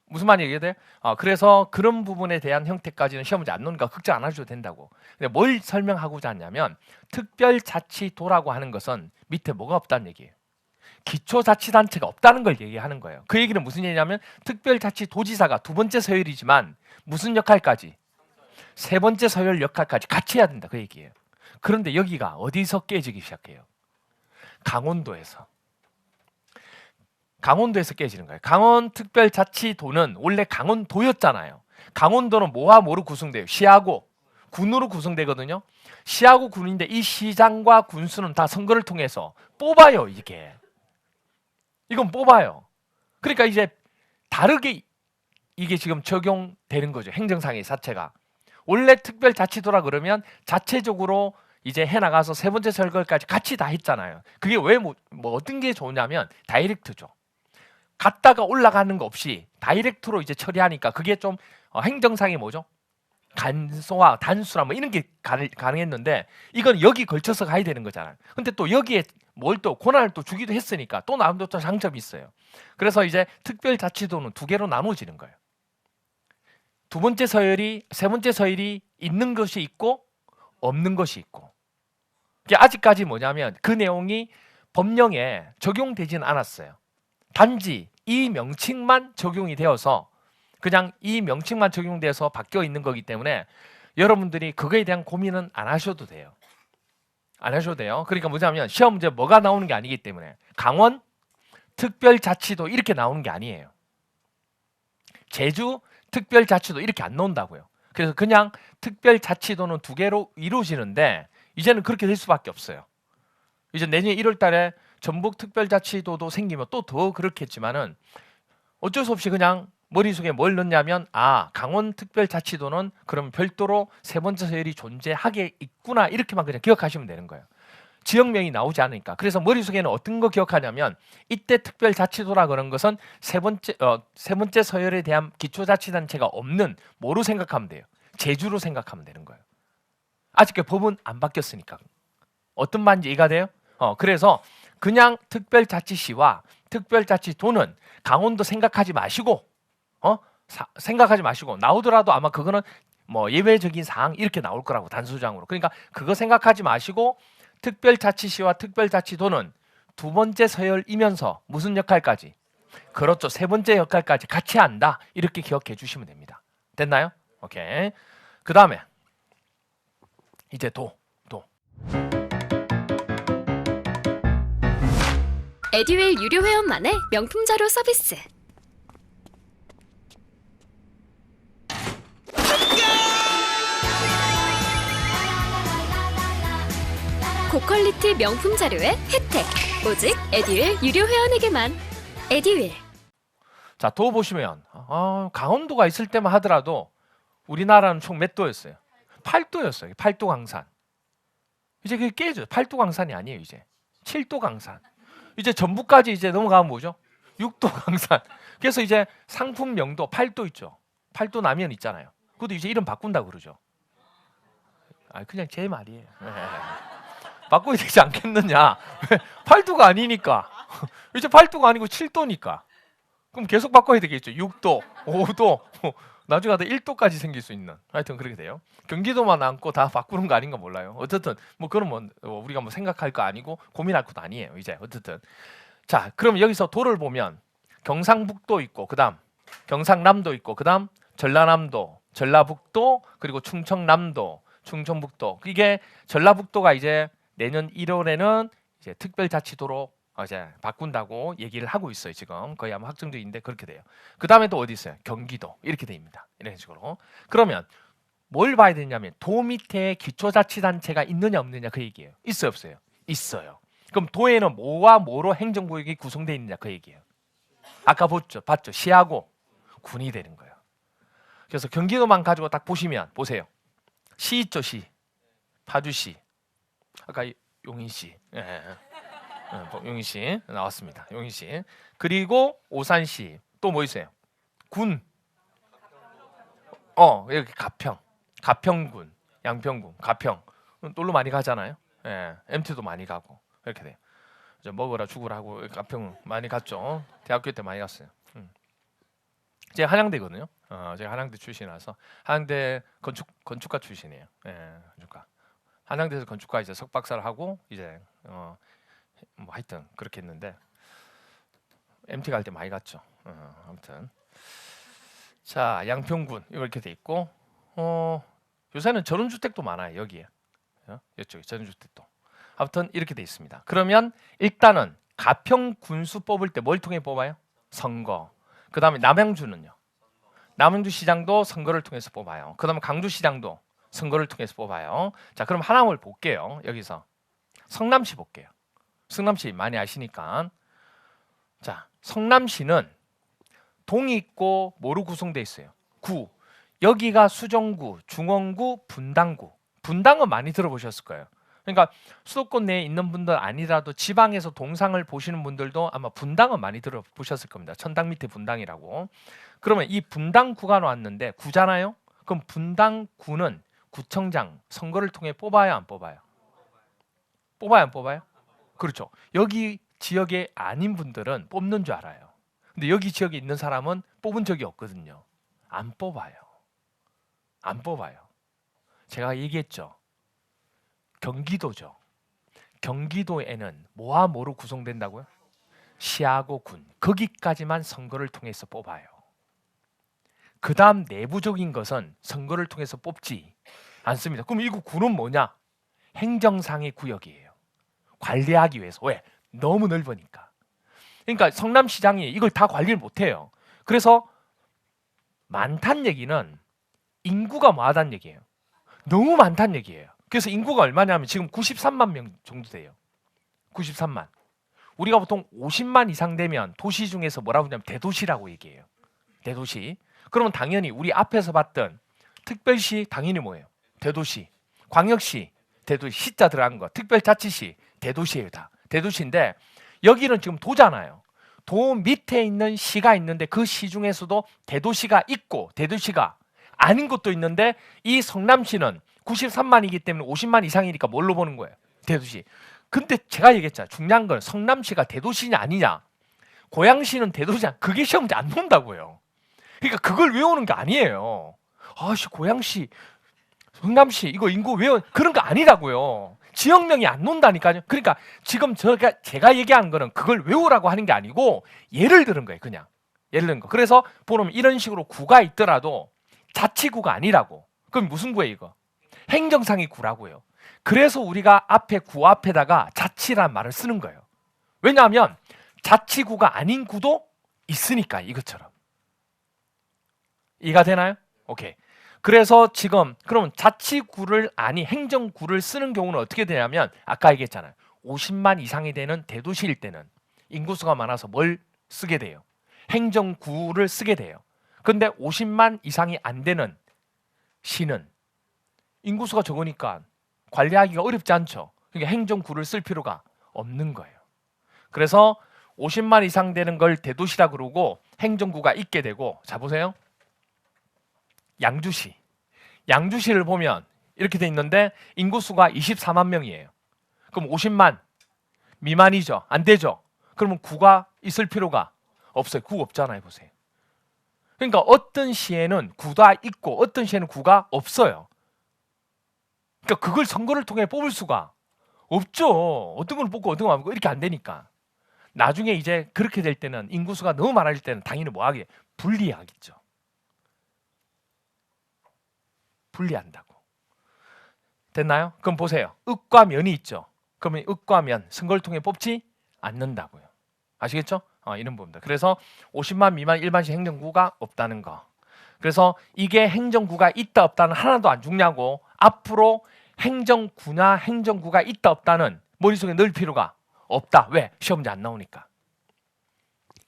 무슨 말인지 이해돼? 그래서 그런 부분에 대한 형태까지는 시험 문제 안 놓으니까 걱정 안 하셔도 된다고. 근데 뭘 설명하고자 하냐면 특별자치도라고 하는 것은 밑에 뭐가 없다는 얘기예요. 기초자치단체가 없다는 걸 얘기하는 거예요. 그 얘기는 무슨 얘기냐면 특별자치도지사가 두 번째 서열이지만 무슨 역할까지? 세 번째 서열 역할까지 같이 해야 된다 그 얘기예요. 그런데 여기가 어디서 깨지기 시작해요? 강원도에서 깨지는 거예요. 강원특별자치도는 원래 강원도였잖아요. 강원도는 뭐와 뭐로 구성돼요? 시하고 군으로 구성되거든요. 시하고 군인데 이 시장과 군수는 다 선거를 통해서 뽑아요. 이건 뽑아요. 그러니까 이제 다르게 이게 지금 적용되는 거죠. 행정상의 자체가. 원래 특별자치도라 그러면 자체적으로 이제 해나가서 세 번째 선거까지 같이 다 했잖아요. 그게 왜 뭐 어떤 게 좋냐면 다이렉트죠. 갔다가 올라가는 거 없이 다이렉트로 이제 처리하니까 그게 좀 행정상이 뭐죠? 간소화, 단수라 뭐 이런 게 가능했는데 이건 여기 걸쳐서 가야 되는 거잖아요. 근데 또 여기에 뭘 또 권한을 또 주기도 했으니까 또 나름대로 또 장점이 있어요. 그래서 이제 특별자치도는 두 개로 나눠지는 거예요. 두 번째 서열이, 세 번째 서열이 있는 것이 있고 없는 것이 있고. 이게 아직까지 뭐냐면 그 내용이 법령에 적용되지는 않았어요. 단지 이 명칭만 적용이 되어서 그냥 이 명칭만 적용돼서 바뀌어 있는 거기 때문에 여러분들이 그거에 대한 고민은 안 하셔도 돼요. 안 하셔도 돼요. 그러니까 뭐냐면 시험 문제 뭐가 나오는 게 아니기 때문에 강원 특별자치도 이렇게 나오는 게 아니에요. 제주 특별자치도 이렇게 안 나온다고요. 그래서 그냥 특별자치도는 두 개로 이루어지는데 이제는 그렇게 될 수밖에 없어요. 이제 내년 1월 달에 전북 특별자치도도 생기면 또 더 그렇겠지만은 어쩔 수 없이 그냥 머릿속에 뭘 넣냐면 강원 특별자치도는 그럼 별도로 세 번째 서열이 존재하게 있구나 이렇게만 그냥 기억하시면 되는 거예요. 지역명이 나오지 않으니까. 그래서 머릿속에는 어떤 거 기억하냐면 이때 특별자치도라 그런 것은 세 번째 서열에 대한 기초자치단체가 없는 뭐로 생각하면 돼요? 제주로 생각하면 되는 거예요. 아직 법은 안 바뀌었으니까. 어떤 말인지 이해가 돼요? 그래서 그냥 특별자치시와 특별자치도는 강원도 생각하지 마시고 생각하지 마시고 나오더라도 아마 그거는 뭐 예외적인 사항 이렇게 나올 거라고 단수장으로. 그러니까 그거 생각하지 마시고 특별자치시와 특별자치도는 두 번째 서열이면서 무슨 역할까지? 그렇죠. 세 번째 역할까지 같이 한다. 이렇게 기억해 주시면 됩니다. 됐나요? 오케이. 그 다음에 이제 도. 에듀윌 유료 회원만의 명품 자료 서비스. 고퀄리티 명품 자료의 혜택. 오직 에듀윌 유료 회원에게만. 에듀윌. 자, 도 보시면 강원도가 있을 때만 하더라도 우리나라는 총 몇 도였어요? 8도였어요. 8도 강산. 이제 그게 깨져요. 8도 강산이 아니에요. 이제 7도 강산. 이제 전북까지 이제 넘어가면 뭐죠? 6도 강산. 그래서 이제 상품 명도 8도 있죠. 8도 남면 있잖아요. 그것도 이제 이름 바꾼다고 그러죠. 그냥 제 말이에요. 바꿔야 되지 않겠느냐. 8도가 아니니까. 이제 8도가 아니고 7도니까. 그럼 계속 바꿔야 되겠죠. 6도, 5도, 나중에 하다 1도까지 생길 수 있는. 하여튼 그렇게 돼요. 경기도만 안고 다 바꾸는 거 아닌가 몰라요. 어쨌든 뭐 그런 뭐 우리가 뭐 생각할 거 아니고 고민할 것도 아니에요. 이제 어쨌든 자, 그럼 여기서 도를 보면 경상북도 있고 그다음 경상남도 있고 그다음 전라남도, 전라북도 그리고 충청남도, 충청북도. 이게 전라북도가 이제 내년 1월에는 이제 특별자치도로 이제 바꾼다고 얘기를 하고 있어요. 지금 거의 아마 확정적인데 그렇게 돼요. 그 다음에 또 어디 있어요? 경기도 이렇게 됩니다. 이런 식으로. 그러면 뭘 봐야 되냐면 도 밑에 기초자치단체가 있느냐 없느냐 그 얘기예요. 있어요 없어요? 있어요. 그럼 도에는 뭐와 뭐로 행정구역이 구성되어 있느냐 그 얘기예요. 아까 봤죠? 시하고 군이 되는 거예요. 그래서 경기도만 가지고 딱 보시면 보세요. 시 있죠 시. 파주시. 아까 용인시. 용인시 나왔습니다. 용인시. 그리고 오산시. 또 뭐 있어요? 군. 여기 가평. 가평군. 양평군. 가평. 놀러 많이 가잖아요. MT도 많이 가고. 이렇게 돼요. 이제 먹으라 죽으라 하고 가평 많이 갔죠. 대학교 때 많이 갔어요. 제가 한양대거든요. 제가 한양대 출신이라서 한양대 건축가 출신이에요. 건축가. 한양대에서 건축가 이제 석박사를 하고 이제 뭐 하여튼 그렇게 했는데 MT 갈 때 많이 갔죠. 아무튼 자 양평군 이렇게 돼 있고 요새는 전원주택도 많아요 여기에 이쪽에 전원주택도 아무튼 이렇게 돼 있습니다. 그러면 일단은 가평 군수 뽑을 때 뭘 통해 뽑아요? 선거. 그 다음에 남양주는요. 남양주 시장도 선거를 통해서 뽑아요. 그 다음에 강주시장도 선거를 통해서 뽑아요. 자, 그럼 하나를 볼게요. 여기서 성남시 볼게요. 성남시 많이 아시니까. 자, 성남시는 동이 있고 뭐로 구성되어 있어요? 구. 여기가 수정구, 중원구, 분당구. 분당은 많이 들어보셨을 거예요. 그러니까 수도권 내에 있는 분들 아니라도 지방에서 동상을 보시는 분들도 아마 분당은 많이 들어보셨을 겁니다. 천당 밑에 분당이라고. 그러면 이 분당구가 나왔는데 구잖아요. 그럼 분당구는 구청장 선거를 통해 뽑아요, 안 뽑아요? 뽑아요, 안 뽑아요? 그렇죠. 여기 지역에 아닌 분들은 뽑는 줄 알아요. 근데 여기 지역에 있는 사람은 뽑은 적이 없거든요. 안 뽑아요. 안 뽑아요. 제가 얘기했죠. 경기도죠. 경기도에는 뭐와 뭐로 구성된다고요? 시하고 군. 거기까지만 선거를 통해서 뽑아요. 그 다음 내부적인 것은 선거를 통해서 뽑지 않습니다. 그럼 이 구는 뭐냐? 행정상의 구역이에요. 관리하기 위해서. 왜? 너무 넓으니까. 그러니까 성남시장이 이걸 다 관리를 못해요. 그래서 많다는 얘기는 인구가 뭐하다는 얘기예요. 너무 많다는 얘기예요. 그래서 인구가 얼마냐면 지금 93만 명 정도 돼요. 93만. 우리가 보통 50만 이상 되면 도시 중에서 뭐라고 하냐면 대도시라고 얘기해요. 대도시. 그러면 당연히 우리 앞에서 봤던 특별시 당연히 뭐예요? 대도시. 광역시, 대도시, 시자 들어간 거. 특별자치시, 대도시예요 다. 대도시인데 여기는 지금 도잖아요. 도 밑에 있는 시가 있는데 그 시 중에서도 대도시가 있고 대도시가 아닌 것도 있는데 이 성남시는 93만이기 때문에 50만 이상이니까 뭘로 보는 거예요? 대도시. 근데 제가 얘기했잖아요. 중요한 건 성남시가 대도시냐 아니냐. 고양시는 대도시냐. 그게 시험 문제 안 논다고요. 그러니까 그걸 외우는 게 아니에요. 아씨 고양시, 성남시 이거 인구 외워 그런 거 아니라고요. 지역명이 안 논다니까요. 그러니까 지금 제가 얘기하는 거는 그걸 외우라고 하는 게 아니고 예를 들은 거예요. 그냥 예를 든 거. 그래서 보면 이런 식으로 구가 있더라도 자치구가 아니라고. 그럼 무슨 구예요 이거? 행정상의 구라고요. 그래서 우리가 앞에 구 앞에다가 자치란 말을 쓰는 거예요. 왜냐하면 자치구가 아닌 구도 있으니까 이것처럼. 이해가 되나요? 오케이. 그래서 지금 그럼 자치구를 아니 행정구를 쓰는 경우는 어떻게 되냐면 아까 얘기했잖아요. 50만 이상이 되는 대도시일 때는 인구수가 많아서 뭘 쓰게 돼요? 행정구를 쓰게 돼요. 근데 50만 이상이 안 되는 시는 인구수가 적으니까 관리하기가 어렵지 않죠. 그러니까 행정구를 쓸 필요가 없는 거예요. 그래서 50만 이상 되는 걸 대도시라 그러고 행정구가 있게 되고 자 보세요. 양주시. 양주시를 보면 이렇게 돼 있는데 인구수가 24만 명이에요. 그럼 50만 미만이죠. 안 되죠. 그러면 구가 있을 필요가 없어요. 구 없잖아요. 보세요. 그러니까 어떤 시에는 구가 있고 어떤 시에는 구가 없어요. 그러니까 그걸 선거를 통해 뽑을 수가 없죠. 어떤 걸 뽑고 어떤 걸 안 뽑고 이렇게 안 되니까. 나중에 이제 그렇게 될 때는 인구수가 너무 많아질 때는 당연히 뭐 하게? 분리하겠죠. 분리한다고. 됐나요? 그럼 보세요. 읍과 면이 있죠. 그러면 읍과 면 선거를 통해 뽑지 않는다고요. 아시겠죠? 이런 부분입니다. 그래서 50만 미만 일반시 행정구가 없다는 거. 그래서 이게 행정구가 있다 없다는 하나도 안 중요하고 앞으로 행정구나 행정구가 있다 없다는 머릿속에 넣을 필요가 없다. 왜? 시험 문제 안 나오니까.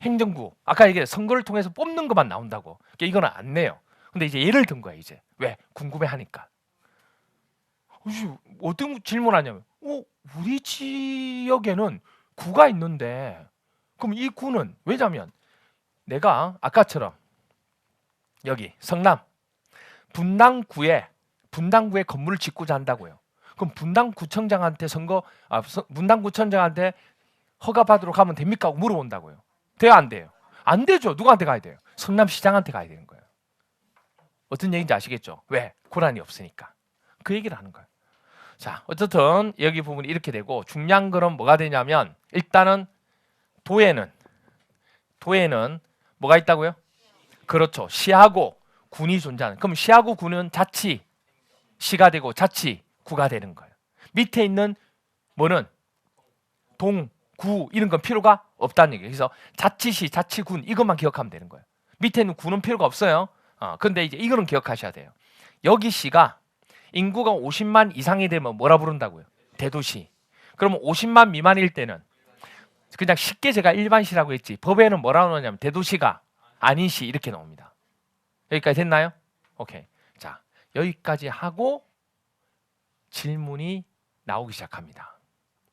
행정구 아까 얘기했 선거를 통해서 뽑는 것만 나온다고. 그러니까 이거는 안 내요. 근데 이제 예를 든 거야 이제. 왜? 궁금해하니까. 어떤 질문하냐면 우리 지역에는 구가 있는데 그럼 이 구는 왜냐면 내가 아까처럼 여기 성남 분당구에 건물을 짓고자 한다고요. 그럼 분당구청장한테 분당구청장한테 허가 받으러 가면 됩니까? 하고 물어본다고요. 돼요 안 돼요? 안 되죠. 누구한테 가야 돼요? 성남시장한테 가야 되는 거예요. 어떤 얘기인지 아시겠죠? 왜? 고란이 없으니까. 그 얘기를 하는 거예요. 자, 어쨌든 여기 부분이 이렇게 되고 중요한 거는 뭐가 되냐면 일단은 도에는 뭐가 있다고요? 그렇죠. 시하고 군이 존재하는. 그럼 시하고 군은 시가 되고 자치구가 되는 거예요. 밑에 있는 뭐는 동, 구 이런 건 필요가 없다는 얘기예요. 그래서 자치시, 자치군 이것만 기억하면 되는 거예요. 밑에 있는 구는 필요가 없어요. 근데 이제 이거는 기억하셔야 돼요. 여기 시가 인구가 50만 이상이 되면 뭐라 부른다고요? 대도시. 그러면 50만 미만일 때는 그냥 쉽게 제가 일반시라고 했지 법에는 뭐라고 나오냐면 대도시가 아닌 시 이렇게 나옵니다. 여기까지 됐나요? 오케이. 자, 여기까지 하고 질문이 나오기 시작합니다.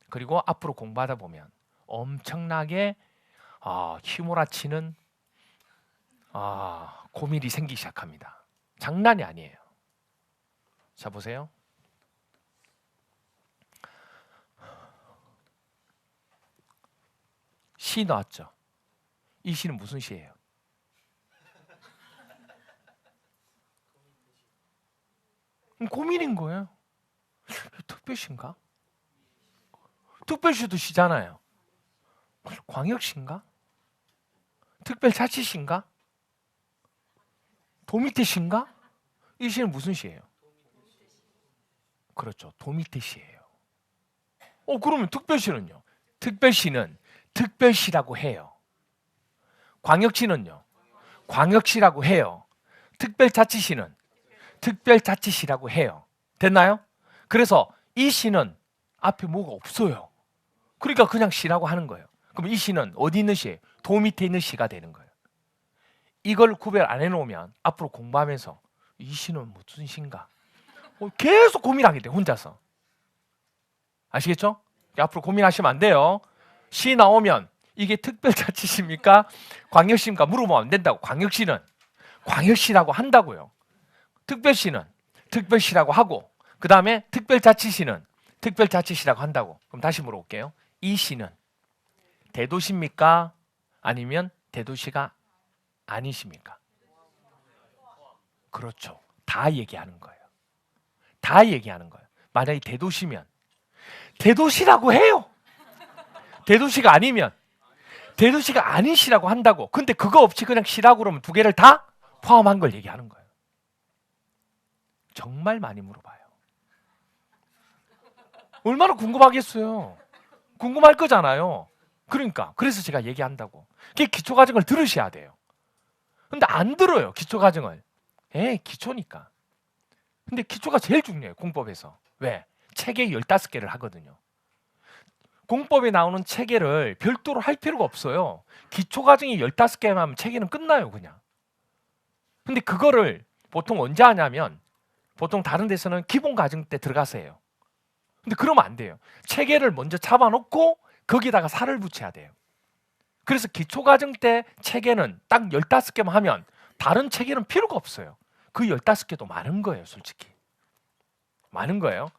그리고 앞으로 공부하다 보면 엄청나게 휘몰아치는 고민이 생기기 시작합니다. 장난이 아니에요. 자, 보세요. 시 나왔죠? 이 시는 무슨 시예요? 고민인 거예요. 특별시인가? 특별시도 시잖아요. 광역시인가? 특별자치시인가? 도밑대시인가? 이 시는 무슨 시예요? 그렇죠. 도밑대시예요. 그러면 특별시는요? 특별시는 특별시라고 해요. 광역시는요? 광역시라고 해요. 특별자치시는 특별자치시라고 해요. 됐나요? 그래서 이 시는 앞에 뭐가 없어요. 그러니까 그냥 시라고 하는 거예요. 그럼 이 시는 어디 있는 시예요? 도 밑에 있는 시가 되는 거예요. 이걸 구별 안 해놓으면 앞으로 공부하면서 이 시는 무슨 시인가? 계속 고민하게 돼, 혼자서. 아시겠죠? 앞으로 고민하시면 안 돼요. 시 나오면 이게 특별자치시입니까? 광역시입니까? 물어보면 안 된다고. 광역시는 광역시라고 한다고요. 특별시는 특별시라고 하고, 그 다음에 특별자치시는 특별자치시라고 한다고. 그럼 다시 물어볼게요. 이 시는 대도시입니까? 아니면 대도시가 아니십니까? 그렇죠. 다 얘기하는 거예요. 다 얘기하는 거예요. 만약에 대도시면 대도시라고 해요. 대도시가 아니면 대도시가 아닌 시라고 한다고. 근데 그거 없이 그냥 시라고 그러면 두 개를 다 포함한 걸 얘기하는 거예요. 정말 많이 물어봐요. 얼마나 궁금하겠어요. 궁금할 거잖아요. 그러니까 그래서 제가 얘기한다고. 그게 기초과정을 들으셔야 돼요. 근데 안 들어요, 기초과정을. 기초니까. 근데 기초가 제일 중요해요, 공법에서. 왜? 체계 15개를 하거든요. 공법에 나오는 체계를 별도로 할 필요가 없어요. 기초과정이 15개만 하면 체계는 끝나요, 그냥. 근데 그거를 보통 언제 하냐면 보통 다른 데서는 기본과정 때 들어가서 해요. 근데 그러면 안 돼요. 체계를 먼저 잡아놓고 거기다가 살을 붙여야 돼요. 그래서 기초과정 때 체계는 딱 15개만 하면 다른 체계는 필요가 없어요. 그 15개도 많은 거예요, 솔직히. 많은 거예요.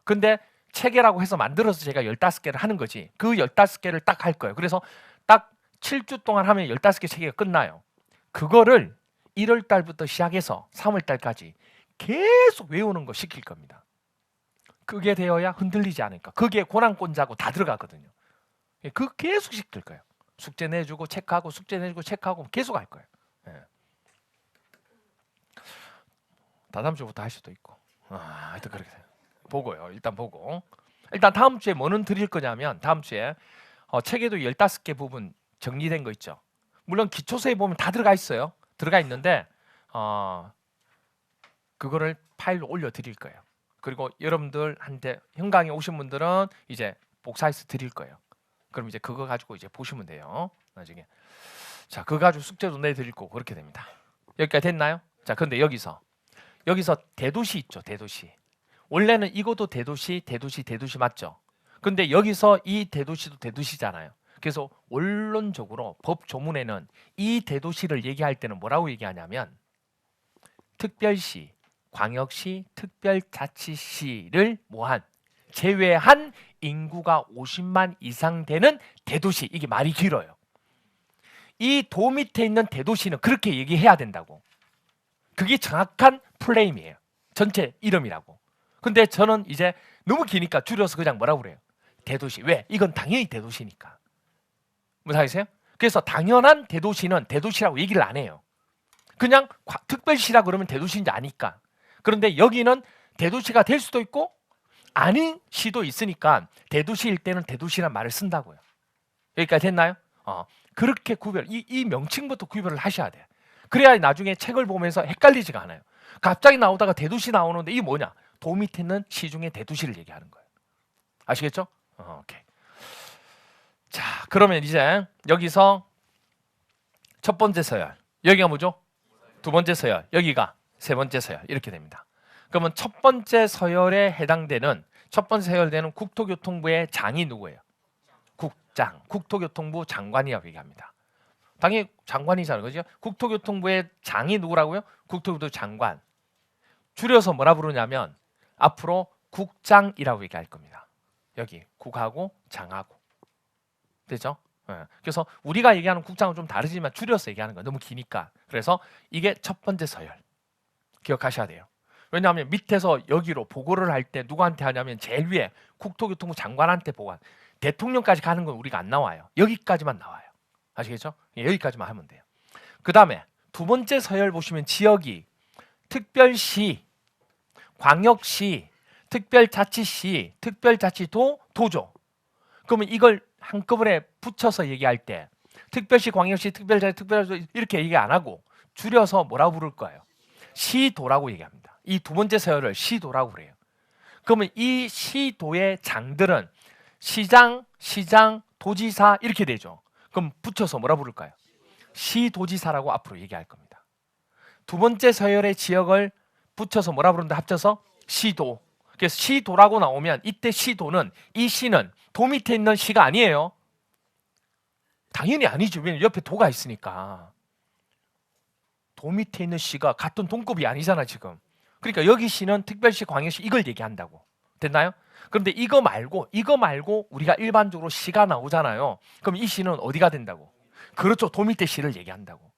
근데 체계라고 해서 만들어서 제가 15개를 하는 거지. 그 15개를 딱 할 거예요. 그래서 딱 7주 동안 하면 15개 체계가 끝나요. 그거를 1월 달부터 시작해서 3월 달까지 계속 외우는 거 시킬 겁니다. 그게 되어야 흔들리지 않으니까. 그게 고난권자고 다 들어가거든요. 그 계속 시킬 거예요. 숙제 내주고 체크하고 숙제 내주고 체크하고 계속 할 거예요. 다다음 주부터 할 수도 있고. 하여튼 그렇게 돼요. 보고요. 일단 보고. 일단 다음 주에 뭐는 드릴 거냐면 다음 주에 체계도 15개 부분 정리된 거 있죠. 물론 기초서에 보면 다 들어가 있어요. 들어가 있는데 그거를 파일로 올려 드릴 거예요. 그리고 여러분들한테 현강에 오신 분들은 이제 복사해서 드릴 거예요. 그럼 이제 그거 가지고 이제 보시면 돼요. 나중에. 자, 그거 가지고 숙제도 내드릴 거고 그렇게 됩니다. 여기까지 됐나요? 자, 근데 여기서 대도시 있죠, 대도시. 원래는 이것도 대도시 맞죠? 근데 여기서 이 대도시도 대도시잖아요. 그래서 원론적으로 법 조문에는 이 대도시를 얘기할 때는 뭐라고 얘기하냐면 특별시, 광역시, 특별자치시를 제외한 인구가 50만 이상 되는 대도시. 이게 말이 길어요. 이 도 밑에 있는 대도시는 그렇게 얘기해야 된다고. 그게 정확한 플레임이에요. 전체 이름이라고. 근데 저는 이제 너무 기니까 줄여서 그냥 뭐라고 그래요? 대도시. 왜? 이건 당연히 대도시니까. 무슨 말이세요? 그래서 당연한 대도시는 대도시라고 얘기를 안 해요. 그냥 특별시라 그러면 대도시인지 아니까. 그런데 여기는 대도시가 될 수도 있고 아닌 시도 있으니까 대도시일 때는 대도시란 말을 쓴다고요. 여기까지 됐나요? 그렇게 이 명칭부터 구별을 하셔야 돼요. 그래야 나중에 책을 보면서 헷갈리지가 않아요. 갑자기 나오다가 대도시 나오는데 이게 뭐냐? 도 밑에 있는 시 중에 대도시를 얘기하는 거예요. 아시겠죠? 오케이. 자, 그러면 이제 여기서 첫 번째 서열, 여기가 뭐죠? 두 번째 서열, 여기가 세 번째 서열 이렇게 됩니다. 그러면 첫 번째 서열에 해당되는 첫 번째 서열되는 국토교통부의 장이 누구예요? 국장, 국토교통부 장관이라고 얘기합니다. 당연히 장관이잖아요, 그죠? 국토교통부의 장이 누구라고요? 국토교통부 장관. 줄여서 뭐라 부르냐면 앞으로 국장이라고 얘기할 겁니다. 여기 국하고 장하고 되죠? 그래서 우리가 얘기하는 국장은 좀 다르지만 줄여서 얘기하는 거 너무 기니까. 그래서 이게 첫 번째 서열 기억하셔야 돼요. 왜냐하면 밑에서 여기로 보고를 할 때 누구한테 하냐면 제일 위에 국토교통부 장관한테 보고 대통령까지 가는 건 우리가 안 나와요. 여기까지만 나와요. 아시겠죠? 여기까지만 하면 돼요. 그 다음에 두 번째 서열 보시면 지역이 특별시, 광역시, 특별자치시, 특별자치도, 도죠. 그러면 이걸 한꺼번에 붙여서 얘기할 때 특별시, 광역시, 특별자치, 특별자치 이렇게 얘기 안 하고 줄여서 뭐라고 부를 거예요? 시도라고 얘기합니다. 이 두 번째 서열을 시도라고 그래요. 그러면 이 시도의 장들은 시장, 도지사 이렇게 되죠. 그럼 붙여서 뭐라 부를까요? 시도지사라고 앞으로 얘기할 겁니다. 두 번째 서열의 지역을 붙여서 뭐라 부른다 합쳐서 시도. 그래서 시도라고 나오면 이때 시도는 이 시는 도 밑에 있는 시가 아니에요. 당연히 아니죠. 왜냐면 옆에 도가 있으니까. 도 밑에 있는 시가 같은 동급이 아니잖아 지금. 그러니까 여기 시는 특별시, 광역시 이걸 얘기한다고. 됐나요? 그런데 이거 말고 우리가 일반적으로 시가 나오잖아요. 그럼 이 시는 어디가 된다고? 그렇죠. 도 밑에 시를 얘기한다고.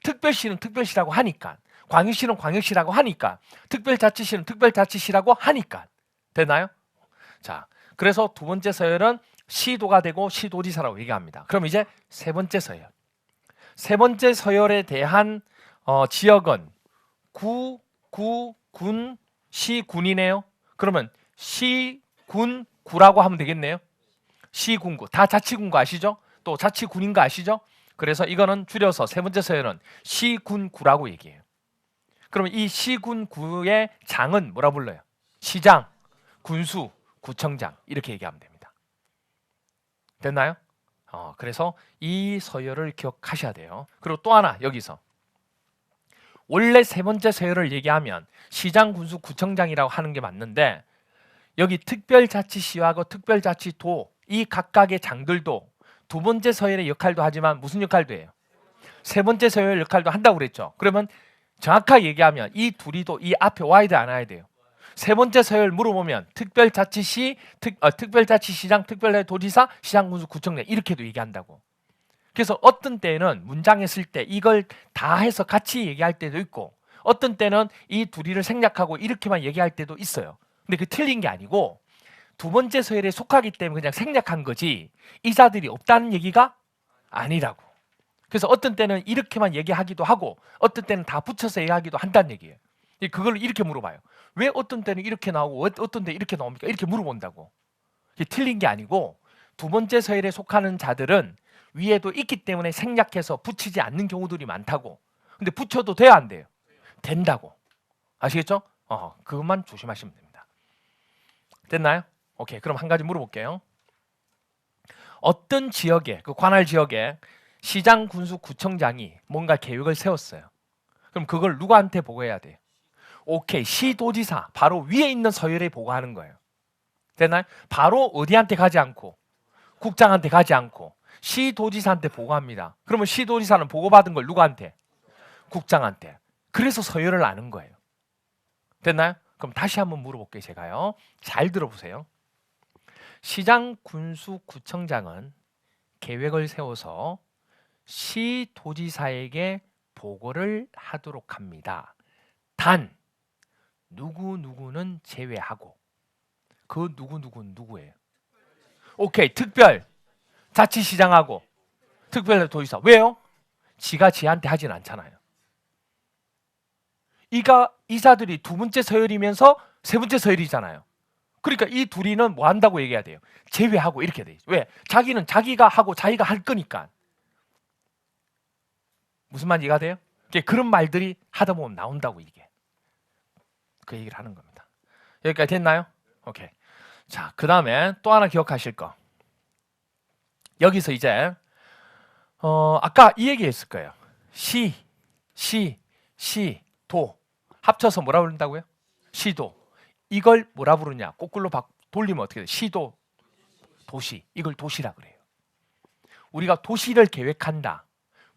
특별시는 특별시라고 하니까, 광역시는 광역시라고 하니까, 특별자치시는 특별자치시라고 하니까. 됐나요? 자, 그래서 두 번째 서열은 시도가 되고 시도지사라고 얘기합니다. 그럼 이제 세 번째 서열. 세 번째 서열에 대한 지역은 구, 군, 시, 군이네요. 그러면 시, 군, 구라고 하면 되겠네요. 시, 군, 구. 다 자치군구 아시죠? 또 자치군인 거 아시죠? 그래서 이거는 줄여서 세 번째 서열은 시, 군, 구라고 얘기해요. 그러면 이 시, 군, 구의 장은 뭐라 불러요? 시장, 군수, 구청장 이렇게 얘기하면 됩니다. 됐나요? 그래서 이 서열을 기억하셔야 돼요. 그리고 또 하나 여기서 원래 세 번째 서열을 얘기하면 시장, 군수, 구청장이라고 하는 게 맞는데 여기 특별자치시하고 특별자치도 이 각각의 장들도 두 번째 서열의 역할도 하지만 무슨 역할도 해요? 세 번째 서열 역할도 한다고 그랬죠. 그러면 정확하게 얘기하면 이 둘이도 이 앞에 와야 돼 안 와야 돼요? 세 번째 서열 물어보면 특별자치시, 특별자치시장, 특별도지사, 시장, 군수, 구청장 이렇게도 얘기한다고. 그래서 어떤 때는 문장에 쓸 때 이걸 다 해서 같이 얘기할 때도 있고 어떤 때는 이 둘이를 생략하고 이렇게만 얘기할 때도 있어요. 근데 그 틀린 게 아니고 두 번째 서열에 속하기 때문에 그냥 생략한 거지 이자들이 없다는 얘기가 아니라고. 그래서 어떤 때는 이렇게만 얘기하기도 하고 어떤 때는 다 붙여서 얘기하기도 한다는 얘기예요. 그걸 이렇게 물어봐요. 왜 어떤 때는 이렇게 나오고 어떤 때 이렇게 나옵니까? 이렇게 물어본다고. 이게 틀린 게 아니고 두 번째 서열에 속하는 자들은 위에도 있기 때문에 생략해서 붙이지 않는 경우들이 많다고. 근데 붙여도 돼야 안 돼요? 된다고. 아시겠죠? 그것만 조심하시면 됩니다. 됐나요? 오케이. 그럼 한 가지 물어볼게요. 어떤 지역에, 그 관할 지역에 시장, 군수, 구청장이 뭔가 계획을 세웠어요. 그럼 그걸 누구한테 보고해야 돼요? 오케이. 시도지사, 바로 위에 있는 서열에 보고하는 거예요. 됐나요? 바로 어디한테 가지 않고 국장한테 가지 않고 시도지사한테 보고합니다. 그러면 시도지사는 보고받은 걸 누구한테? 국장한테. 그래서 서열을 아는 거예요. 됐나요? 그럼 다시 한번 물어볼게요. 제가요. 잘 들어보세요. 시장, 군수, 구청장은 계획을 세워서 시도지사에게 보고를 하도록 합니다. 단 누구누구는 제외하고. 그 누구누구는 누구예요? 오케이. 특별 자치시장하고 특별도지사. 왜요? 지가 지한테 하진 않잖아요. 이사들이 두 번째 서열이면서 세 번째 서열이잖아요. 그러니까 이 둘이는 뭐 한다고 얘기해야 돼요? 제외하고 이렇게 돼요. 왜? 자기는 자기가 하고 자기가 할 거니까. 무슨 말 이해가 돼요? 그런 말들이 하다 보면 나온다고 이게. 그 얘기를 하는 겁니다. 여기까지 됐나요? 오케이. 자, 그 다음에 또 하나 기억하실 거. 여기서 이제 아까 이 얘기했을 거예요. 시, 도 합쳐서 뭐라 부른다고요? 시도. 이걸 뭐라 부르냐? 거꾸로 돌리면 어떻게 돼? 시도, 도시. 이걸 도시라 그래요. 우리가 도시를 계획한다.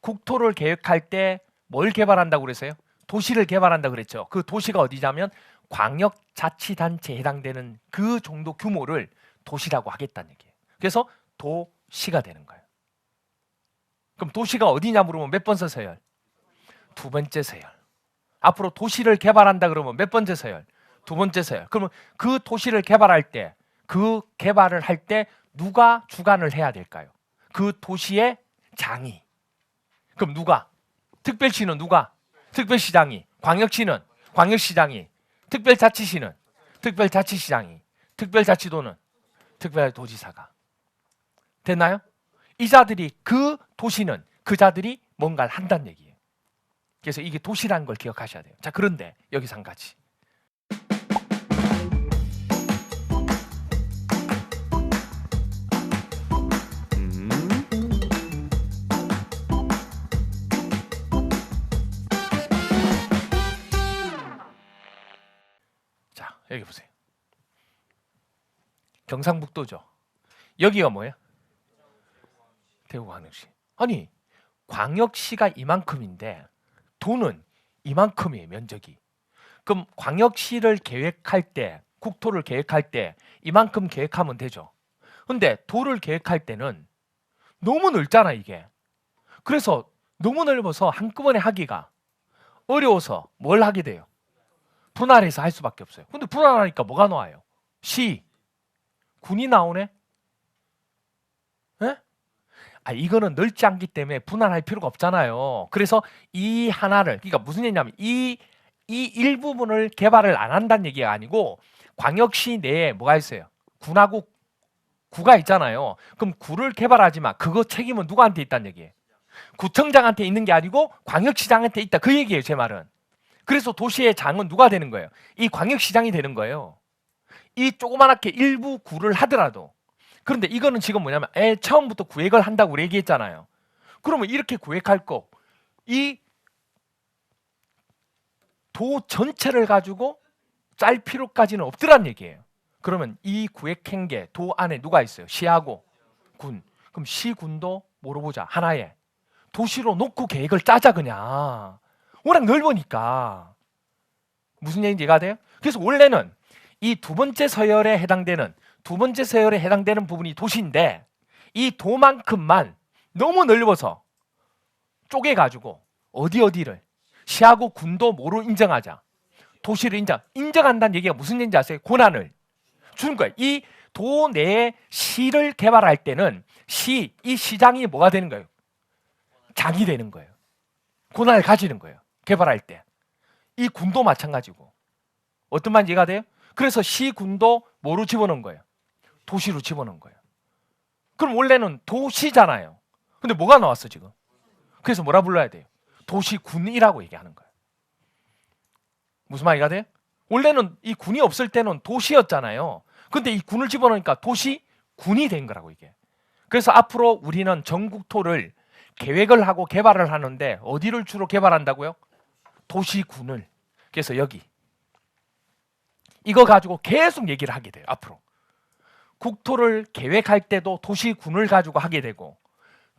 국토를 계획할 때 뭘 개발한다고 그랬어요? 도시를 개발한다고 그랬죠. 그 도시가 어디냐면 광역자치단체에 해당되는 그 정도 규모를 도시라고 하겠다는 얘기예요. 그래서 도시가 되는 거예요. 그럼 도시가 어디냐 물으면 몇 번 서서열? 두 번째 서열. 앞으로 도시를 개발한다 그러면 몇 번째 서열? 두 번째 서열. 그러면 그 도시를 개발할 때, 그 개발을 할 때 누가 주관을 해야 될까요? 그 도시의 장이. 그럼 누가? 특별시는 누가? 특별시장이. 광역시는 광역시장이. 특별자치시는 특별자치시장이. 특별자치도는 특별도지사가. 됐나요? 이 자들이 그 도시는 그 자들이 뭔가를 한다는 얘기예요. 그래서 이게 도시라는 걸 기억하셔야 돼요. 자, 그런데 여기서 한 가지. 자, 여기 보세요. 경상북도죠. 여기가 뭐예요? 대구광역시. 아니, 광역시가 이만큼인데 도는 이만큼이에요, 면적이. 그럼 광역시를 계획할 때, 국토를 계획할 때 이만큼 계획하면 되죠. 근데 도를 계획할 때는 너무 넓잖아, 이게. 그래서 너무 넓어서 한꺼번에 하기가 어려워서 뭘 하게 돼요? 분할해서 할 수밖에 없어요. 근데 분할하니까 뭐가 나와요? 시, 군이 나오네? 에? 이거는 넓지 않기 때문에 분할할 필요가 없잖아요. 그래서 이 하나를, 그러니까 무슨 얘기냐면 이 일부분을 개발을 안 한다는 얘기가 아니고 광역시 내에 뭐가 있어요? 군하고 구가 있잖아요. 그럼 구를 개발하지만 그거 책임은 누구한테 있다는 얘기예요? 구청장한테 있는 게 아니고 광역시장한테 있다. 그 얘기예요, 제 말은. 그래서 도시의 장은 누가 되는 거예요? 이 광역시장이 되는 거예요. 이 조그맣게 일부 구를 하더라도. 그런데 이거는 지금 뭐냐면 처음부터 구획을 한다고 우리 얘기했잖아요. 그러면 이렇게 구획할 거, 이 도 전체를 가지고 짤 필요까지는 없더란 얘기예요. 그러면 이 구획행계 도 안에 누가 있어요? 시하고 군. 그럼 시군도 뭐로 보자? 하나의 도시로 놓고 계획을 짜자 그냥. 워낙 넓으니까. 무슨 얘기인지 이해가 돼요? 그래서 원래는 이 두 번째 서열에 해당되는 부분이 도시인데 이 도만큼만 너무 넓어서 쪼개가지고 어디를 시하고 군도 뭐로 인정하자? 도시를 인정한다는 얘기가 무슨 얘기인지 아세요? 권한을 주는 거예요. 이 도 내에 시를 개발할 때는 이 시장이 뭐가 되는 거예요? 장이 되는 거예요. 권한을 가지는 거예요. 개발할 때. 이 군도 마찬가지고. 어떤 말인지 이해가 돼요? 그래서 시군도 뭐로 집어넣은 거예요? 도시로 집어넣은 거예요. 그럼 원래는 도시잖아요. 근데 뭐가 나왔어 지금? 그래서 뭐라 불러야 돼요? 도시군이라고 얘기하는 거예요. 무슨 말이가 돼요? 원래는 이 군이 없을 때는 도시였잖아요. 근데 이 군을 집어넣으니까 도시군이 된 거라고 이게. 그래서 앞으로 우리는 전국토를 계획을 하고 개발을 하는데 어디를 주로 개발한다고요? 도시군을. 그래서 여기 이거 가지고 계속 얘기를 하게 돼요. 앞으로 국토를 계획할 때도 도시군을 가지고 하게 되고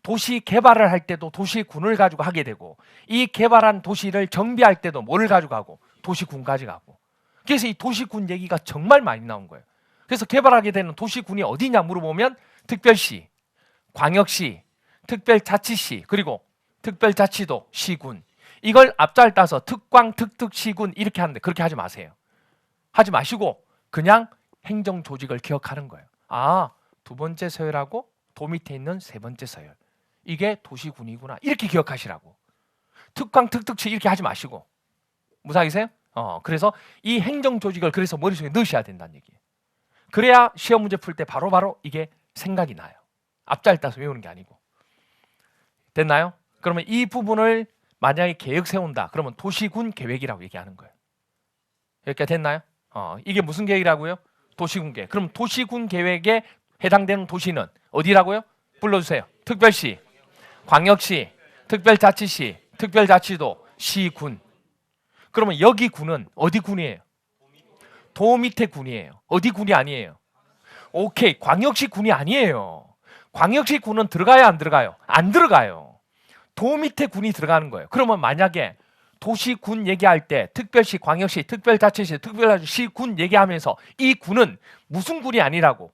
도시 개발을 할 때도 도시군을 가지고 하게 되고 이 개발한 도시를 정비할 때도 뭐를 가지고 하고 도시군 가져가고. 그래서 이 도시군 얘기가 정말 많이 나온 거예요. 그래서 개발하게 되는 도시군이 어디냐 물어보면 특별시, 광역시, 특별자치시, 그리고 특별자치도, 시군. 이걸 앞자를 따서 특광, 특특, 시군 이렇게 하는데 그렇게 하지 마세요. 하지 마시고 그냥 행정조직을 기억하는 거예요. 두 번째 서열하고 도 밑에 있는 세 번째 서열. 이게 도시군이구나. 이렇게 기억하시라고. 특광, 특특시 이렇게 하지 마시고. 무사하세요? 그래서 이 행정조직을 그래서 머릿속에 넣으셔야 된다는 얘기예요. 그래야 시험 문제 풀 때 바로바로 이게 생각이 나요. 앞자를 따서 외우는 게 아니고. 됐나요? 그러면 이 부분을 만약에 계획 세운다. 그러면 도시군 계획이라고 얘기하는 거예요. 여기까지 됐나요? 이게 무슨 계획이라고요? 도시군 계획. 그럼 도시군 계획에 해당되는 도시는 어디라고요? 불러주세요. 특별시, 광역시, 특별자치시, 특별자치도, 시군. 그러면 여기 군은 어디 군이에요? 도 밑에 군이에요. 어디 군이 아니에요? 오케이, 광역시 군이 아니에요. 광역시 군은 들어가요, 안 들어가요? 안 들어가요. 도 밑에 군이 들어가는 거예요. 그러면 만약에 도시군 얘기할 때 특별시, 광역시, 특별자치시, 특별자치시 군 얘기하면서 이 군은 무슨 군이 아니라고,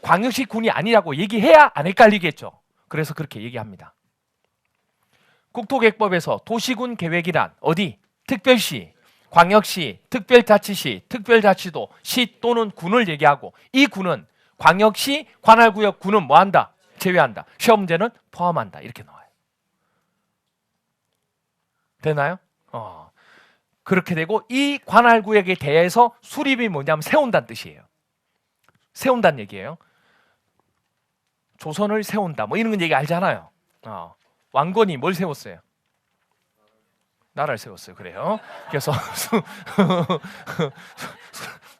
광역시 군이 아니라고 얘기해야 안 헷갈리겠죠. 그래서 그렇게 얘기합니다. 국토계획법에서 도시군 계획이란 어디? 특별시, 광역시, 특별자치시, 특별자치도, 시 또는 군을 얘기하고, 이 군은 광역시, 관할구역 군은 뭐한다? 제외한다. 시험 문제는 포함한다. 이렇게 나와요. 되나요? 그렇게 되고, 이 관할구역에 대해서 수립이 뭐냐면 세운다는 뜻이에요. 세운다는 얘기예요. 조선을 세운다. 뭐 이런 건 얘기 알잖아요. 왕건이 뭘 세웠어요? 나라를 세웠어요. 그래요. 그래서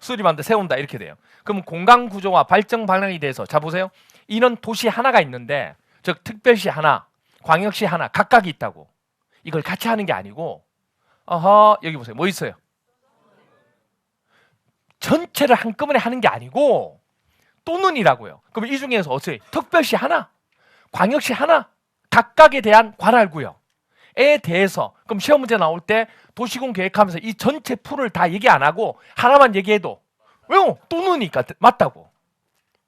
수립한다, 세운다 이렇게 돼요. 그럼 공간 구조와 발전 방향에 대해서 자 보세요. 이는 도시 하나가 있는데, 즉 특별시 하나, 광역시 하나 각각이 있다고. 이걸 같이 하는 게 아니고, 여기 보세요. 뭐 있어요? 전체를 한꺼번에 하는 게 아니고 또는이라고요. 그럼 이 중에서 어떻게? 특별시 하나, 광역시 하나, 각각에 대한 관할구역에 대해서. 그럼 시험 문제 나올 때 도시군 계획하면서 이 전체 풀을 다 얘기 안 하고 하나만 얘기해도 왜요? 또는이니까 맞다고.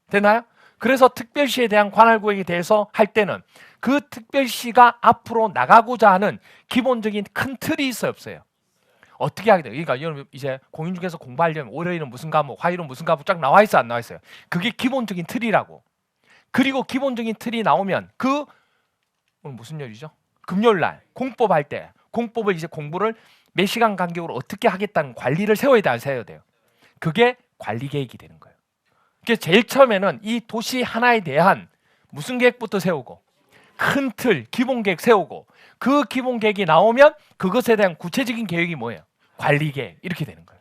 되나요? 그래서 특별시에 대한 관할구역에 대해서 할 때는 그 특별시가 앞으로 나가고자 하는 기본적인 큰 틀이 있어요, 없어요? 어떻게 하게 돼요? 그러니까 여러분 이제 공인중개사 공부하려면 월요일은 무슨 과목, 화요일은 무슨 과목 쫙 나와 있어, 안 나와 있어요? 그게 기본적인 틀이라고. 그리고 기본적인 틀이 나오면 오늘 무슨 요일이죠? 금요일 날 공법할 때 공법을 이제 공부를 몇 시간 간격으로 어떻게 하겠다는 관리를 세워야 돼, 안 세워야 돼요? 그게 관리 계획이 되는 거예요. 그래서 제일 처음에는 이 도시 하나에 대한 무슨 계획부터 세우고, 큰 틀, 기본 계획 세우고, 그 기본 계획이 나오면 그것에 대한 구체적인 계획이 뭐예요? 관리 계획. 이렇게 되는 거예요.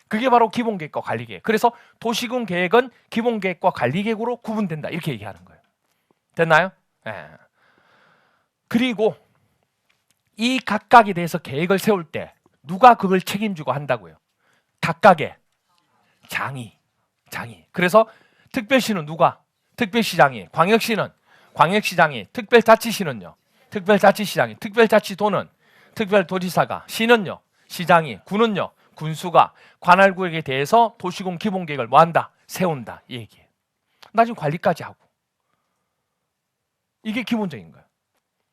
그게 바로 기본 계획과 관리 계획. 그래서 도시군 계획은 기본 계획과 관리 계획으로 구분된다. 이렇게 얘기하는 거예요. 됐나요? 네. 그리고 이 각각에 대해서 계획을 세울 때 누가 그걸 책임지고 한다고요? 각각의 장이. 그래서 특별시는 누가? 특별시장이. 광역시는 광역시장이. 특별자치시는요? 특별자치시장이. 특별자치도는 특별도지사가. 시는요? 시장이. 군은요? 군수가. 관할구역에 대해서 도시군 기본계획을 뭐한다? 세운다. 이 얘기예요. 나중에 관리까지 하고. 이게 기본적인 거예요.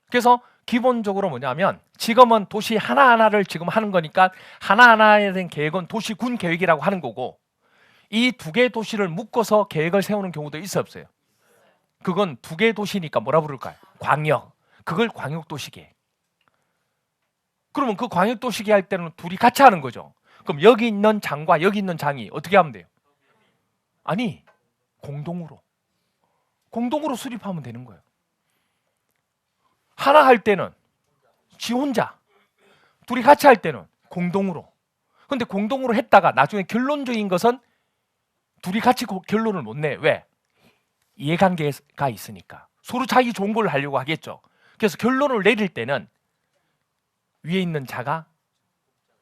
그래서 기본적으로 뭐냐면 지금은 도시 하나하나를 지금 하는 거니까 하나하나에 대한 계획은 도시군 계획이라고 하는 거고, 이 두 개의 도시를 묶어서 계획을 세우는 경우도 있어, 없어요? 그건 두 개의 도시니까 뭐라 부를까요? 광역. 그걸 광역도시계획. 그러면 그 광역도시계획 할 때는 둘이 같이 하는 거죠. 그럼 여기 있는 장과 여기 있는 장이 어떻게 하면 돼요? 아니, 공동으로 수립하면 되는 거예요. 하나 할 때는 지 혼자, 둘이 같이 할 때는 공동으로. 근데 공동으로 했다가 나중에 결론적인 것은 둘이 같이 결론을 못 내. 왜? 이해관계가 있으니까. 서로 자기 좋은 걸 하려고 하겠죠. 그래서 결론을 내릴 때는 위에 있는 자가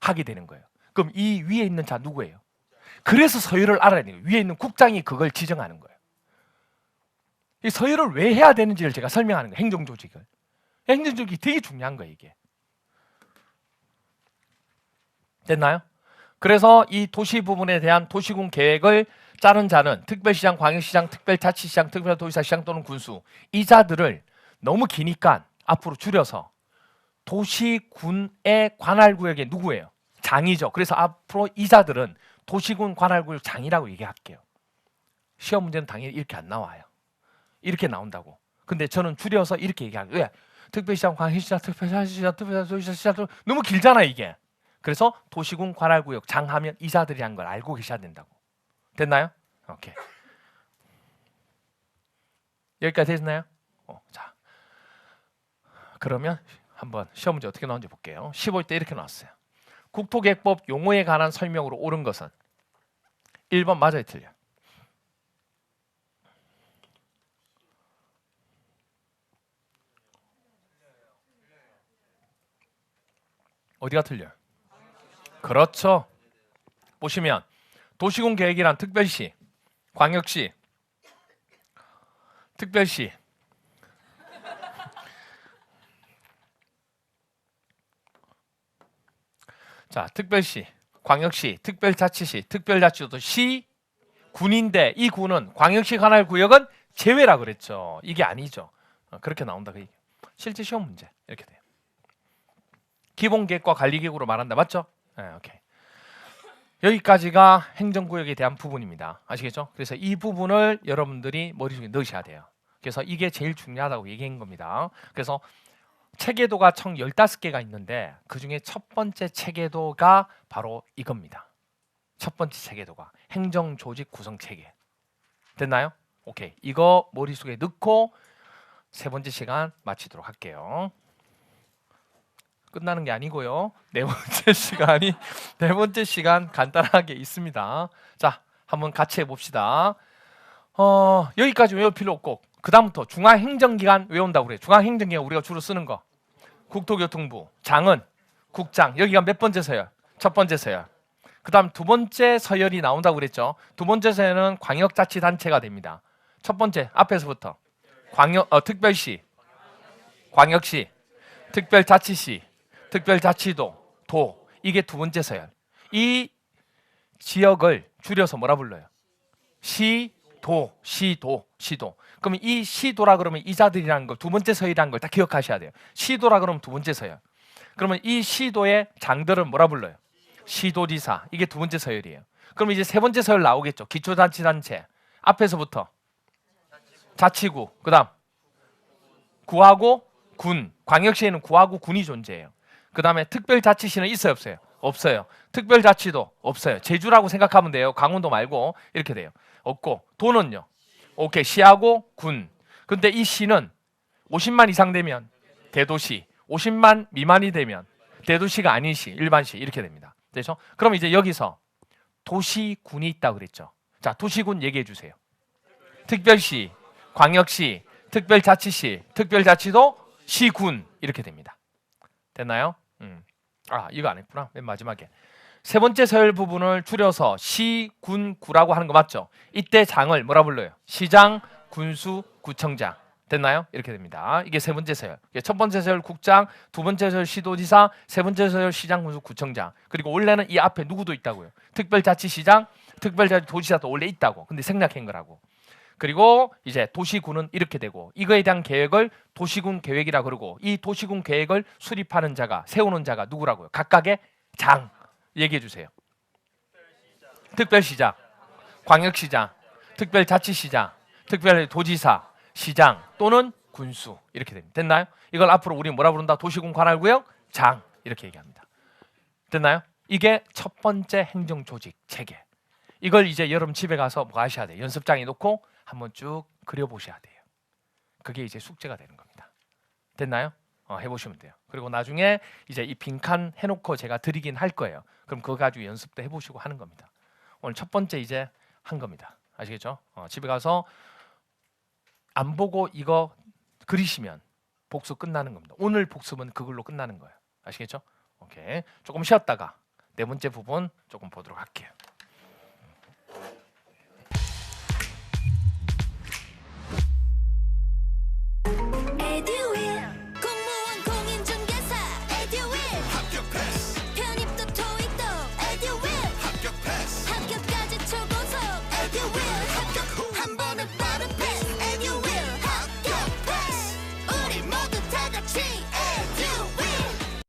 하게 되는 거예요. 그럼 이 위에 있는 자 누구예요? 그래서 서열을 알아야 돼요. 위에 있는 국장이 그걸 지정하는 거예요. 이 서열을 왜 해야 되는지를 제가 설명하는 거예요. 행정조직을. 행정조직이 되게 중요한 거예요, 이게. 됐나요? 그래서 이 도시 부분에 대한 도시군 계획을 짜는 자는 특별시장, 광역시장, 특별자치시장, 특별도지사시장 또는 군수. 이 자들을 너무 기니까 앞으로 줄여서 도시군의 관할구역에 누구예요? 장이죠. 그래서 앞으로 이 자들은 도시군 관할구역 장이라고 얘기할게요. 시험 문제는 당연히 이렇게 안 나와요. 이렇게 나온다고. 근데 저는 줄여서 이렇게 얘기하는 거예요. 왜? 특별시장, 광역시장, 특별자치시장, 특별도지사시장 너무 길잖아 이게. 그래서 도시군 관할구역 장하면 이자들이란 걸 알고 계셔야 된다고. 됐나요? 오케이. 여기까지 됐나요? 자, 그러면 한번 시험 문제 어떻게 나오는지 볼게요. 15일 때 이렇게 나왔어요. 국토계획법 용어에 관한 설명으로 옳은 것은 1번 맞아요, 틀려? 어디가 틀려요? 그렇죠. 보시면 도시군 계획이란 특별시, 광역시, 특별시, 자, 특별시, 광역시, 특별자치시, 특별자치도 시, 군인데 이 군은 광역시 관할 구역은 제외라 그랬죠. 이게 아니죠. 그렇게 나온다 그 얘기. 실제 시험 문제 이렇게 돼요. 기본계획과 관리계획으로 말한다. 맞죠? 네, 오케이. 여기까지가 행정구역에 대한 부분입니다. 아시겠죠? 그래서 이 부분을 여러분들이 머릿속에 넣으셔야 돼요. 그래서 이게 제일 중요하다고 얘기한 겁니다. 그래서 체계도가 총 15개가 있는데 그중에 첫 번째 체계도가 바로 이겁니다. 첫 번째 체계도가 행정조직 구성체계. 됐나요? 오케이. 이거 머릿속에 넣고 세 번째 시간 마치도록 할게요. 끝나는 게 아니고요. 네 번째 시간 간단하게 있습니다. 자, 한번 같이 해봅시다. 여기까지 외울 필요 없고 그 다음부터 중앙행정기관 외운다고 그래요. 중앙행정기관 우리가 주로 쓰는 거. 국토교통부, 장은, 국장. 여기가 몇 번째 서열? 첫 번째 서열. 그 다음 두 번째 서열이 나온다고 그랬죠. 두 번째 서열은 광역자치단체가 됩니다. 첫 번째 앞에서부터 특별시, 광역시, 특별자치시, 특별자치도, 도. 이게 두 번째 서열. 이 지역을 줄여서 뭐라 불러요? 시도. 그러면 이 시도라 그러면 이자들이라는 걸 두 번째 서열이라는 걸 다 기억하셔야 돼요. 시도라 그러면 두 번째 서열. 그러면 이 시도의 장들은 뭐라 불러요? 시도지사. 이게 두 번째 서열이에요. 그럼 이제 세 번째 서열 나오겠죠. 기초자치단체. 앞에서부터 자치구. 그다음 구하고 군. 광역시에는 구하고 군이 존재해요. 그다음에 특별자치시는 있어요, 없어요? 없어요. 특별자치도 없어요. 제주라고 생각하면 돼요. 강원도 말고 이렇게 돼요. 없고 도는요. 오케이. 시하고 군. 근데 이 시는 50만 이상 되면 대도시, 50만 미만이 되면 대도시가 아닌 시, 일반 시 이렇게 됩니다. 그렇죠? 그럼 이제 여기서 도시군이 있다고 그랬죠. 자, 도시군 얘기해 주세요. 특별시, 광역시, 특별자치시, 특별자치도, 시군 이렇게 됩니다. 됐나요? 이거 안 했구나. 맨 마지막에. 세 번째 서열 부분을 줄여서 시, 군, 구라고 하는 거 맞죠? 이때 장을 뭐라 불러요? 시장, 군수, 구청장. 됐나요? 이렇게 됩니다. 이게 세 번째 서열. 첫 번째 서열 국장, 두 번째 서열 시도지사, 세 번째 서열 시장, 군수, 구청장. 그리고 원래는 이 앞에 누구도 있다고요. 특별자치시장, 특별자치도지사도 원래 있다고. 근데 생략한 거라고. 그리고 이제 도시군은 이렇게 되고 이거에 대한 계획을 도시군 계획이라 그러고 이 도시군 계획을 수립하는 자가 세우는 자가 누구라고요? 각각의 장 얘기해 주세요. 특별시장, 광역시장, 특별자치시장, 특별도지사, 시장 또는 군수 이렇게 됩니다. 됐나요? 이걸 앞으로 우리 뭐라 부른다? 도시군 관할구역 장 이렇게 얘기합니다. 됐나요? 이게 첫 번째 행정조직 체계. 이걸 이제 여러분 집에 가서 뭐 하셔야 돼요? 연습장에 놓고 한번 쭉 그려보셔야 돼요. 그게 이제 숙제가 되는 겁니다. 됐나요? 해보시면 돼요. 그리고 나중에 이제 이 빈칸 해놓고 제가 드리긴 할 거예요. 그럼 그거 가지고 연습도 해보시고 하는 겁니다. 오늘 첫 번째 이제 한 겁니다. 아시겠죠? 집에 가서 안 보고 이거 그리시면 복습 끝나는 겁니다. 오늘 복습은 그걸로 끝나는 거예요. 아시겠죠? 오케이. 조금 쉬었다가 네 번째 부분 조금 보도록 할게요.